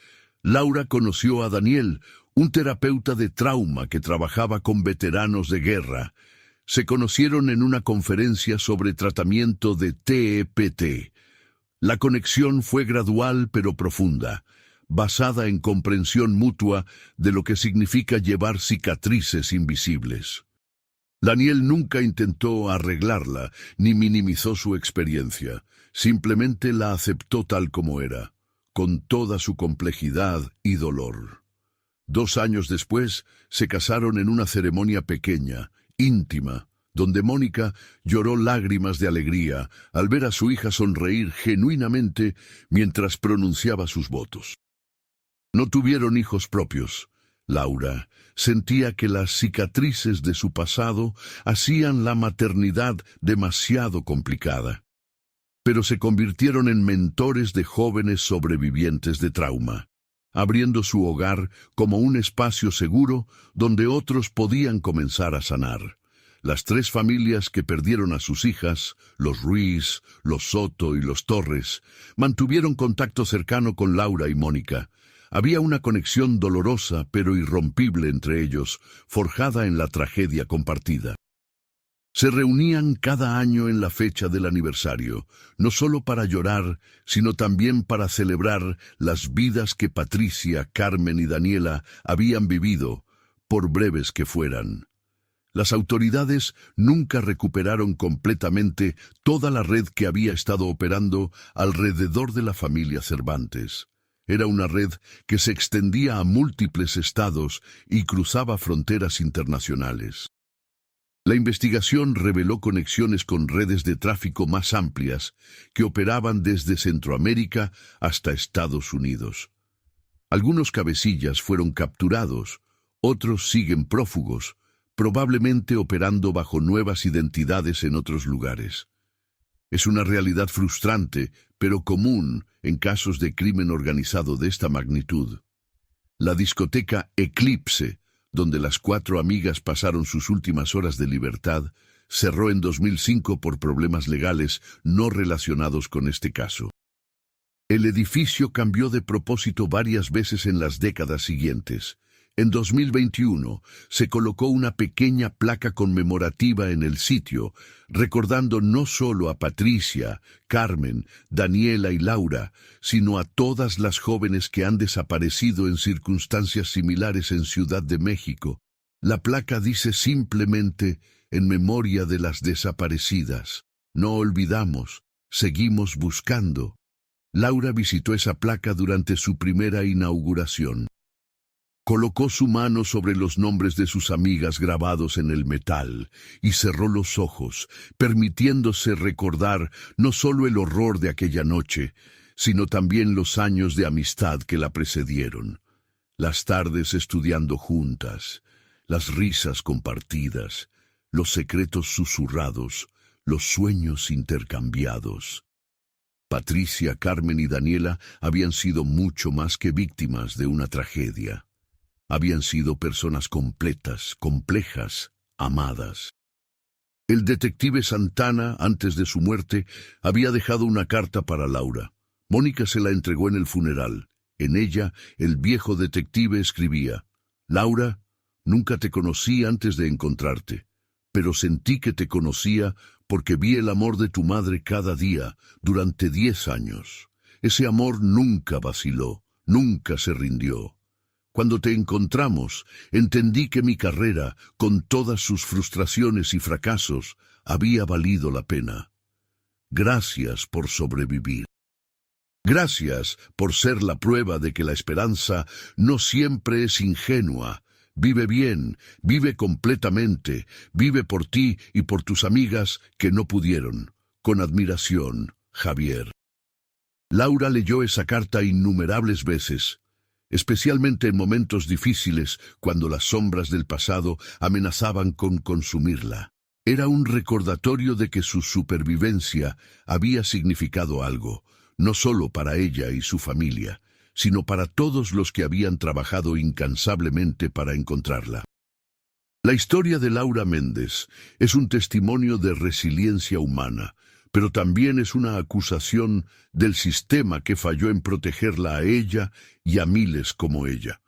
Laura conoció a Daniel, un terapeuta de trauma que trabajaba con veteranos de guerra. Se conocieron en una conferencia sobre tratamiento de TEPT. La conexión fue gradual pero profunda, basada en comprensión mutua de lo que significa llevar cicatrices invisibles. Daniel nunca intentó arreglarla ni minimizó su experiencia, simplemente la aceptó tal como era, con toda su complejidad y dolor. 2 años después, se casaron en una ceremonia pequeña, íntima, donde Mónica lloró lágrimas de alegría al ver a su hija sonreír genuinamente mientras pronunciaba sus votos. No tuvieron hijos propios. Laura sentía que las cicatrices de su pasado hacían la maternidad demasiado complicada, pero se convirtieron en mentores de jóvenes sobrevivientes de trauma, abriendo su hogar como un espacio seguro donde otros podían comenzar a sanar. Las 3 familias que perdieron a sus hijas, los Ruiz, los Soto y los Torres, mantuvieron contacto cercano con Laura y Mónica. Había una conexión dolorosa pero irrompible entre ellos, forjada en la tragedia compartida. Se reunían cada año en la fecha del aniversario, no solo para llorar, sino también para celebrar las vidas que Patricia, Carmen y Daniela habían vivido, por breves que fueran. Las autoridades nunca recuperaron completamente toda la red que había estado operando alrededor de la familia Cervantes. Era una red que se extendía a múltiples estados y cruzaba fronteras internacionales. La investigación reveló conexiones con redes de tráfico más amplias que operaban desde Centroamérica hasta Estados Unidos. Algunos cabecillas fueron capturados, otros siguen prófugos, probablemente operando bajo nuevas identidades en otros lugares. Es una realidad frustrante, pero común en casos de crimen organizado de esta magnitud. La discoteca Eclipse, donde las 4 amigas pasaron sus últimas horas de libertad, cerró en 2005 por problemas legales no relacionados con este caso. El edificio cambió de propósito varias veces en las décadas siguientes. En 2021 se colocó una pequeña placa conmemorativa en el sitio, recordando no solo a Patricia, Carmen, Daniela y Laura, sino a todas las jóvenes que han desaparecido en circunstancias similares en Ciudad de México. La placa dice simplemente, en memoria de las desaparecidas. No olvidamos, seguimos buscando. Laura visitó esa placa durante su primera inauguración. Colocó su mano sobre los nombres de sus amigas grabados en el metal y cerró los ojos, permitiéndose recordar no solo el horror de aquella noche, sino también los años de amistad que la precedieron. Las tardes estudiando juntas, las risas compartidas, los secretos susurrados, los sueños intercambiados. Patricia, Carmen y Daniela habían sido mucho más que víctimas de una tragedia. Habían sido personas completas, complejas, amadas. El detective Santana, antes de su muerte, había dejado una carta para Laura. Mónica se la entregó en el funeral. En ella, el viejo detective escribía: «Laura, nunca te conocí antes de encontrarte, pero sentí que te conocía porque vi el amor de tu madre cada día durante 10 años. Ese amor nunca vaciló, nunca se rindió. Cuando te encontramos, entendí que mi carrera, con todas sus frustraciones y fracasos, había valido la pena. Gracias por sobrevivir». Gracias por ser la prueba de que la esperanza no siempre es ingenua. Vive bien, vive completamente, vive por ti y por tus amigas que no pudieron. Con admiración, Javier. Laura leyó esa carta innumerables veces, especialmente en momentos difíciles cuando las sombras del pasado amenazaban con consumirla. Era un recordatorio de que su supervivencia había significado algo, no solo para ella y su familia, sino para todos los que habían trabajado incansablemente para encontrarla. La historia de Laura Méndez es un testimonio de resiliencia humana, pero también es una acusación del sistema que falló en protegerla a ella y a miles como ella.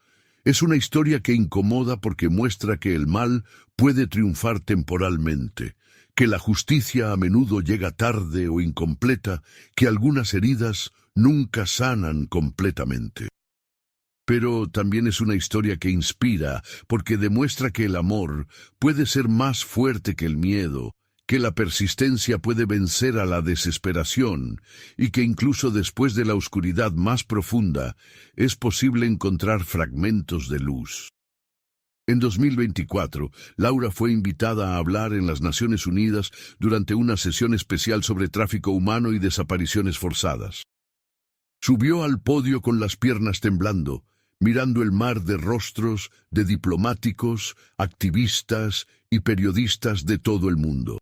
Es una historia que incomoda porque muestra que el mal puede triunfar temporalmente, que la justicia a menudo llega tarde o incompleta, que algunas heridas nunca sanan completamente. Pero también es una historia que inspira porque demuestra que el amor puede ser más fuerte que el miedo, que la persistencia puede vencer a la desesperación y que incluso después de la oscuridad más profunda es posible encontrar fragmentos de luz. En 2024, Laura fue invitada a hablar en las Naciones Unidas durante una sesión especial sobre tráfico humano y desapariciones forzadas. Subió al podio con las piernas temblando, mirando el mar de rostros de diplomáticos, activistas y periodistas de todo el mundo.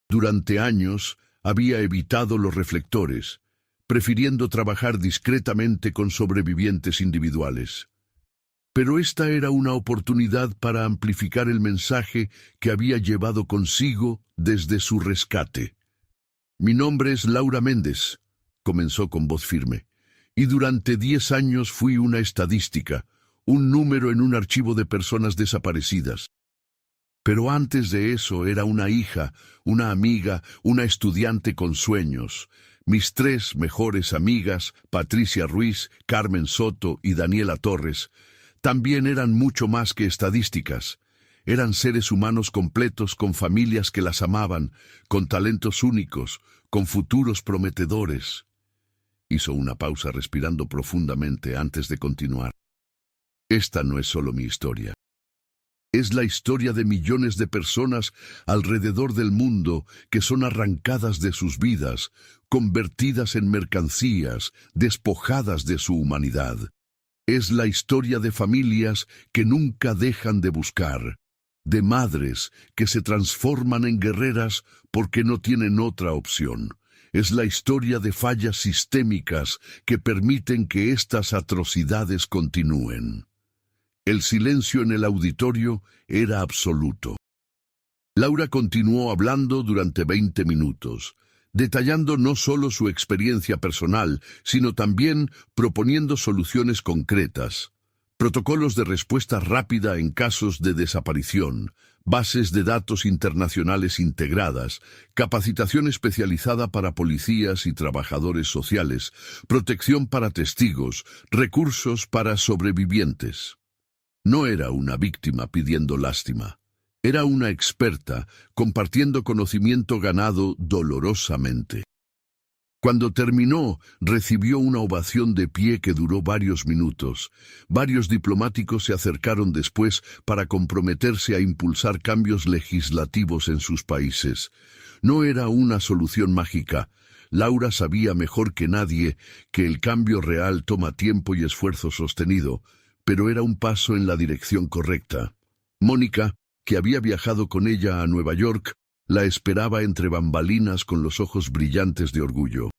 Durante años había evitado los reflectores, prefiriendo trabajar discretamente con sobrevivientes individuales. Pero esta era una oportunidad para amplificar el mensaje que había llevado consigo desde su rescate. Mi nombre es Laura Méndez, comenzó con voz firme, y durante 10 años fui una estadística, un número en un archivo de personas desaparecidas. Pero antes de eso era una hija, una amiga, una estudiante con sueños. Mis 3 mejores amigas, Patricia Ruiz, Carmen Soto y Daniela Torres, también eran mucho más que estadísticas. Eran seres humanos completos con familias que las amaban, con talentos únicos, con futuros prometedores. Hizo una pausa respirando profundamente antes de continuar. Esta no es solo mi historia. Es la historia de millones de personas alrededor del mundo que son arrancadas de sus vidas, convertidas en mercancías, despojadas de su humanidad. Es la historia de familias que nunca dejan de buscar, de madres que se transforman en guerreras porque no tienen otra opción. Es la historia de fallas sistémicas que permiten que estas atrocidades continúen. El silencio en el auditorio era absoluto. Laura continuó hablando durante 20 minutos, detallando no solo su experiencia personal, sino también proponiendo soluciones concretas, protocolos de respuesta rápida en casos de desaparición, bases de datos internacionales integradas, capacitación especializada para policías y trabajadores sociales, protección para testigos, recursos para sobrevivientes. No era una víctima pidiendo lástima. Era una experta compartiendo conocimiento ganado dolorosamente. Cuando terminó, recibió una ovación de pie que duró varios minutos. Varios diplomáticos se acercaron después para comprometerse a impulsar cambios legislativos en sus países. No era una solución mágica. Laura sabía mejor que nadie que el cambio real toma tiempo y esfuerzo sostenido, pero era un paso en la dirección correcta. Mónica, que había viajado con ella a Nueva York, la esperaba entre bambalinas con los ojos brillantes de orgullo.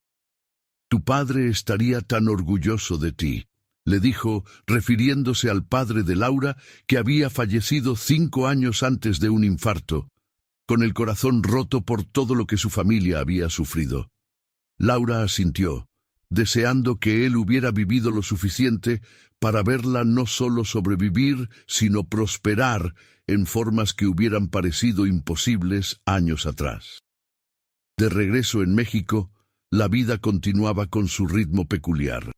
«Tu padre estaría tan orgulloso de ti», le dijo, refiriéndose al padre de Laura, que había fallecido 5 años antes de un infarto, con el corazón roto por todo lo que su familia había sufrido. Laura asintió, deseando que él hubiera vivido lo suficiente para verla no solo sobrevivir, sino prosperar en formas que hubieran parecido imposibles años atrás. De regreso en México, la vida continuaba con su ritmo peculiar.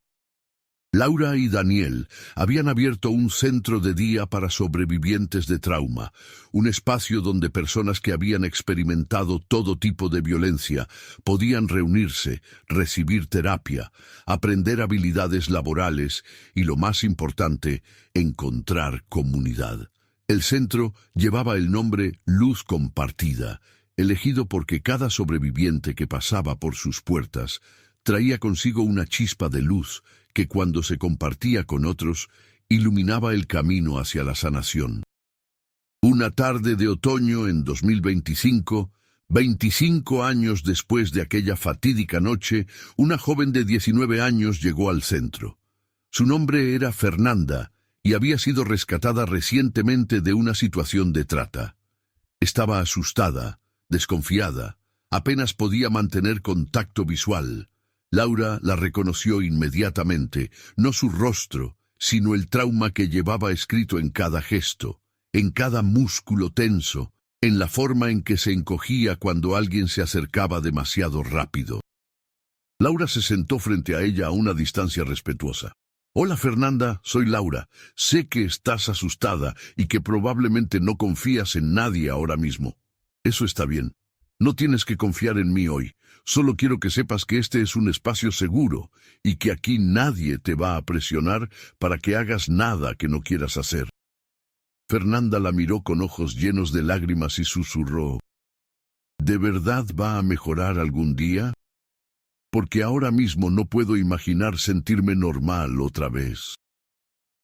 Laura y Daniel habían abierto un centro de día para sobrevivientes de trauma, un espacio donde personas que habían experimentado todo tipo de violencia podían reunirse, recibir terapia, aprender habilidades laborales y, lo más importante, encontrar comunidad. El centro llevaba el nombre Luz Compartida, elegido porque cada sobreviviente que pasaba por sus puertas traía consigo una chispa de luz que, cuando se compartía con otros, iluminaba el camino hacia la sanación. Una tarde de otoño en 2025, 25 años después de aquella fatídica noche, una joven de 19 años llegó al centro. Su nombre era Fernanda y había sido rescatada recientemente de una situación de trata. Estaba asustada, desconfiada, apenas podía mantener contacto visual. Laura la reconoció inmediatamente, no su rostro, sino el trauma que llevaba escrito en cada gesto, en cada músculo tenso, en la forma en que se encogía cuando alguien se acercaba demasiado rápido. Laura se sentó frente a ella a una distancia respetuosa. «Hola, Fernanda, soy Laura. Sé que estás asustada y que probablemente no confías en nadie ahora mismo. Eso está bien. No tienes que confiar en mí hoy. Solo quiero que sepas que este es un espacio seguro y que aquí nadie te va a presionar para que hagas nada que no quieras hacer». Fernanda la miró con ojos llenos de lágrimas y susurró: «¿De verdad va a mejorar algún día? Porque ahora mismo no puedo imaginar sentirme normal otra vez».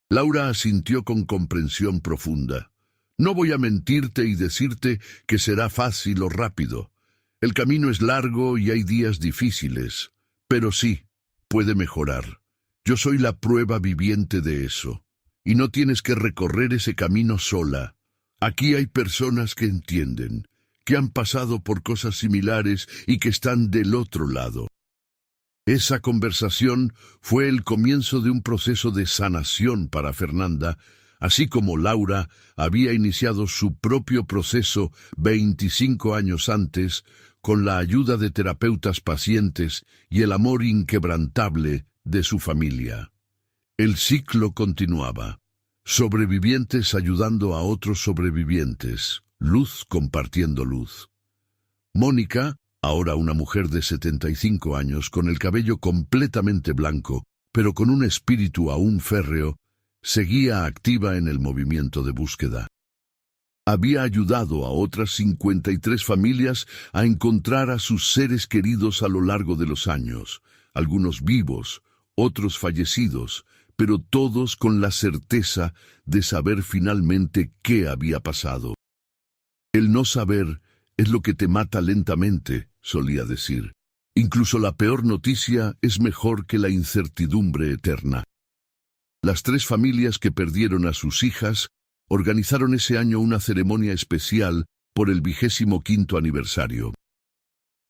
Laura asintió con comprensión profunda. «No voy a mentirte y decirte que será fácil o rápido. El camino es largo y hay días difíciles, pero sí, puede mejorar. Yo soy la prueba viviente de eso. Y no tienes que recorrer ese camino sola. Aquí hay personas que entienden, que han pasado por cosas similares y que están del otro lado». Esa conversación fue el comienzo de un proceso de sanación para Fernanda, así como Laura había iniciado su propio proceso 25 años antes, con la ayuda de terapeutas pacientes y el amor inquebrantable de su familia. El ciclo continuaba. Sobrevivientes ayudando a otros sobrevivientes, luz compartiendo luz. Mónica, ahora una mujer de 75 años con el cabello completamente blanco, pero con un espíritu aún férreo, seguía activa en el movimiento de búsqueda. Había ayudado a otras 53 familias a encontrar a sus seres queridos a lo largo de los años, algunos vivos, otros fallecidos, pero todos con la certeza de saber finalmente qué había pasado. El no saber es lo que te mata lentamente, solía decir. Incluso la peor noticia es mejor que la incertidumbre eterna. Las 3 familias que perdieron a sus hijas organizaron ese año una ceremonia especial por el 25º aniversario.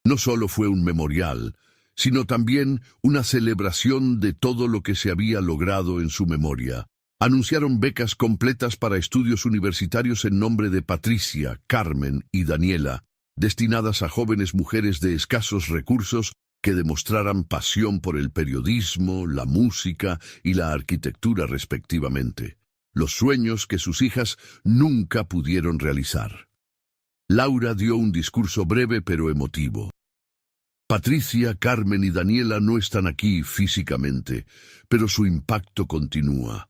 No solo fue un memorial, sino también una celebración de todo lo que se había logrado en su memoria. Anunciaron becas completas para estudios universitarios en nombre de Patricia, Carmen y Daniela, destinadas a jóvenes mujeres de escasos recursos que demostraran pasión por el periodismo, la música y la arquitectura respectivamente, los sueños que sus hijas nunca pudieron realizar. Laura dio un discurso breve pero emotivo. Patricia, Carmen y Daniela no están aquí físicamente, pero su impacto continúa.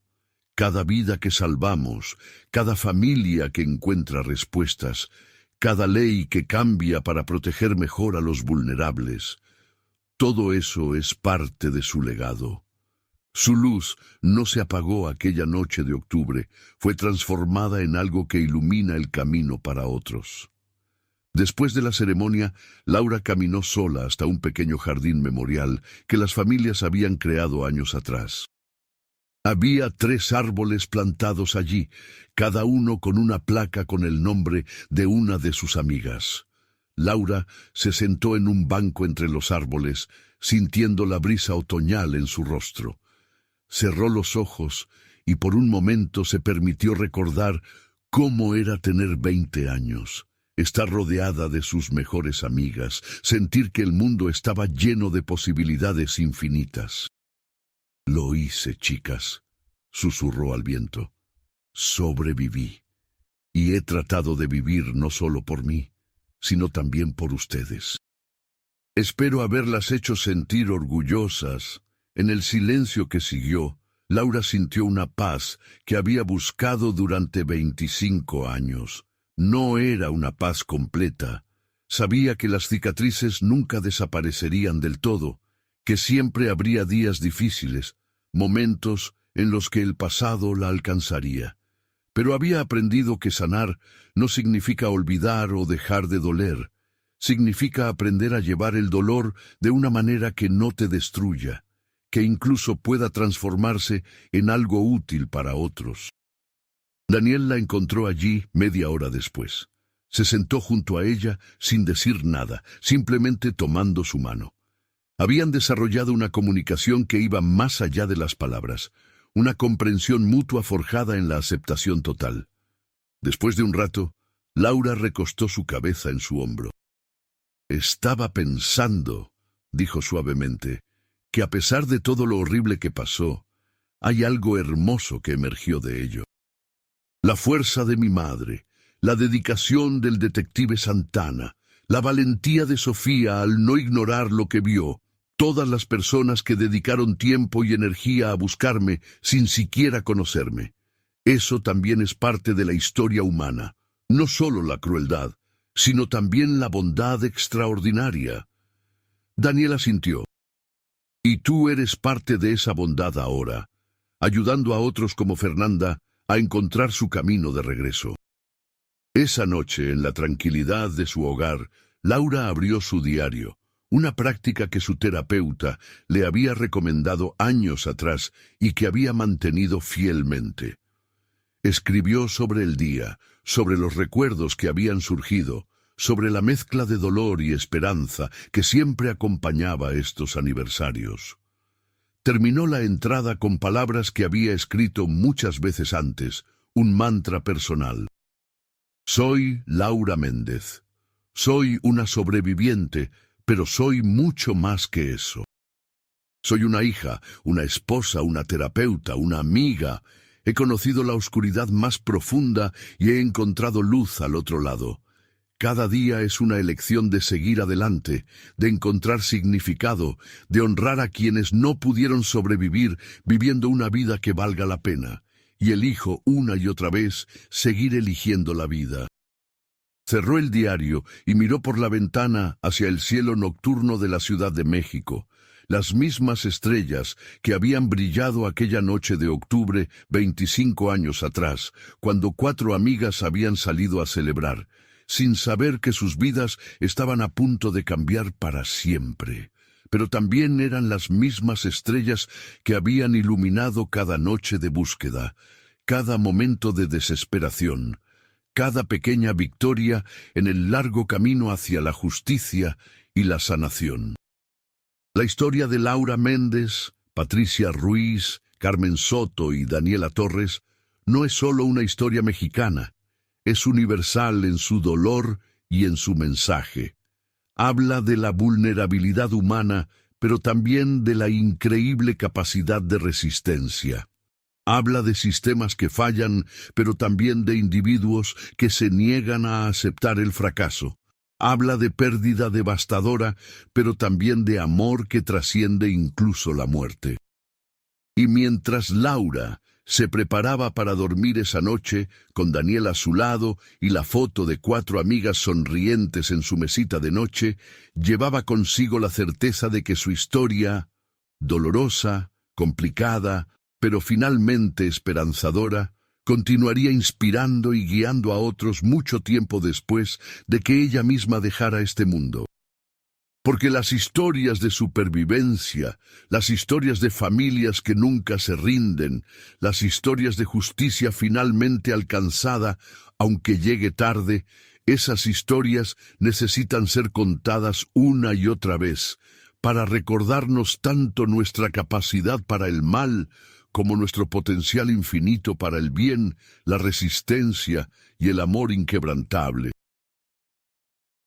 Cada vida que salvamos, cada familia que encuentra respuestas, cada ley que cambia para proteger mejor a los vulnerables, todo eso es parte de su legado. Su luz no se apagó aquella noche de octubre, fue transformada en algo que ilumina el camino para otros. Después de la ceremonia, Laura caminó sola hasta un pequeño jardín memorial que las familias habían creado años atrás. Había 3 árboles plantados allí, cada uno con una placa con el nombre de una de sus amigas. Laura se sentó en un banco entre los árboles, sintiendo la brisa otoñal en su rostro. Cerró los ojos y por un momento se permitió recordar cómo era tener 20 años, estar rodeada de sus mejores amigas, sentir que el mundo estaba lleno de posibilidades infinitas. Lo hice, chicas, susurró al viento. Sobreviví. Y he tratado de vivir no solo por mí, sino también por ustedes. Espero haberlas hecho sentir orgullosas. En el silencio que siguió, Laura sintió una paz que había buscado durante 25 años. No era una paz completa. Sabía que las cicatrices nunca desaparecerían del todo, que siempre habría días difíciles, momentos en los que el pasado la alcanzaría. Pero había aprendido que sanar no significa olvidar o dejar de doler. Significa aprender a llevar el dolor de una manera que no te destruya, que incluso pueda transformarse en algo útil para otros. Daniel la encontró allí media hora después. Se sentó junto a ella sin decir nada, simplemente tomando su mano. Habían desarrollado una comunicación que iba más allá de las palabras, una comprensión mutua forjada en la aceptación total. Después de un rato, Laura recostó su cabeza en su hombro. «Estaba pensando», dijo suavemente, «que a pesar de todo lo horrible que pasó, hay algo hermoso que emergió de ello. La fuerza de mi madre, la dedicación del detective Santana, la valentía de Sofía al no ignorar lo que vio, todas las personas que dedicaron tiempo y energía a buscarme sin siquiera conocerme. Eso también es parte de la historia humana, no solo la crueldad, sino también la bondad extraordinaria». Daniel asintió. «Y tú eres parte de esa bondad ahora, ayudando a otros como Fernanda a encontrar su camino de regreso». Esa noche, en la tranquilidad de su hogar, Laura abrió su diario, una práctica que su terapeuta le había recomendado años atrás y que había mantenido fielmente. Escribió sobre el día, sobre los recuerdos que habían surgido, sobre la mezcla de dolor y esperanza que siempre acompañaba estos aniversarios. Terminó la entrada con palabras que había escrito muchas veces antes, un mantra personal. «Soy Laura Méndez. Soy una sobreviviente, pero soy mucho más que eso. Soy una hija, una esposa, una terapeuta, una amiga. He conocido la oscuridad más profunda y he encontrado luz al otro lado. Cada día es una elección de seguir adelante, de encontrar significado, de honrar a quienes no pudieron sobrevivir viviendo una vida que valga la pena. Y elijo una y otra vez seguir eligiendo la vida». Cerró el diario y miró por la ventana hacia el cielo nocturno de la Ciudad de México, las mismas estrellas que habían brillado aquella noche de octubre 25 años atrás, cuando 4 amigas habían salido a celebrar, sin saber que sus vidas estaban a punto de cambiar para siempre. Pero también eran las mismas estrellas que habían iluminado cada noche de búsqueda, cada momento de desesperación, cada pequeña victoria en el largo camino hacia la justicia y la sanación. La historia de Laura Méndez, Patricia Ruiz, Carmen Soto y Daniela Torres no es solo una historia mexicana, es universal en su dolor y en su mensaje. Habla de la vulnerabilidad humana, pero también de la increíble capacidad de resistencia. Habla de sistemas que fallan, pero también de individuos que se niegan a aceptar el fracaso. Habla de pérdida devastadora, pero también de amor que trasciende incluso la muerte. Y mientras Laura se preparaba para dormir esa noche, con Daniel a su lado y la foto de 4 amigas sonrientes en su mesita de noche, llevaba consigo la certeza de que su historia, dolorosa, complicada, pero finalmente esperanzadora, continuaría inspirando y guiando a otros mucho tiempo después de que ella misma dejara este mundo. Porque las historias de supervivencia, las historias de familias que nunca se rinden, las historias de justicia finalmente alcanzada, aunque llegue tarde, esas historias necesitan ser contadas una y otra vez, para recordarnos tanto nuestra capacidad para el mal, como nuestro potencial infinito para el bien, la resistencia y el amor inquebrantable.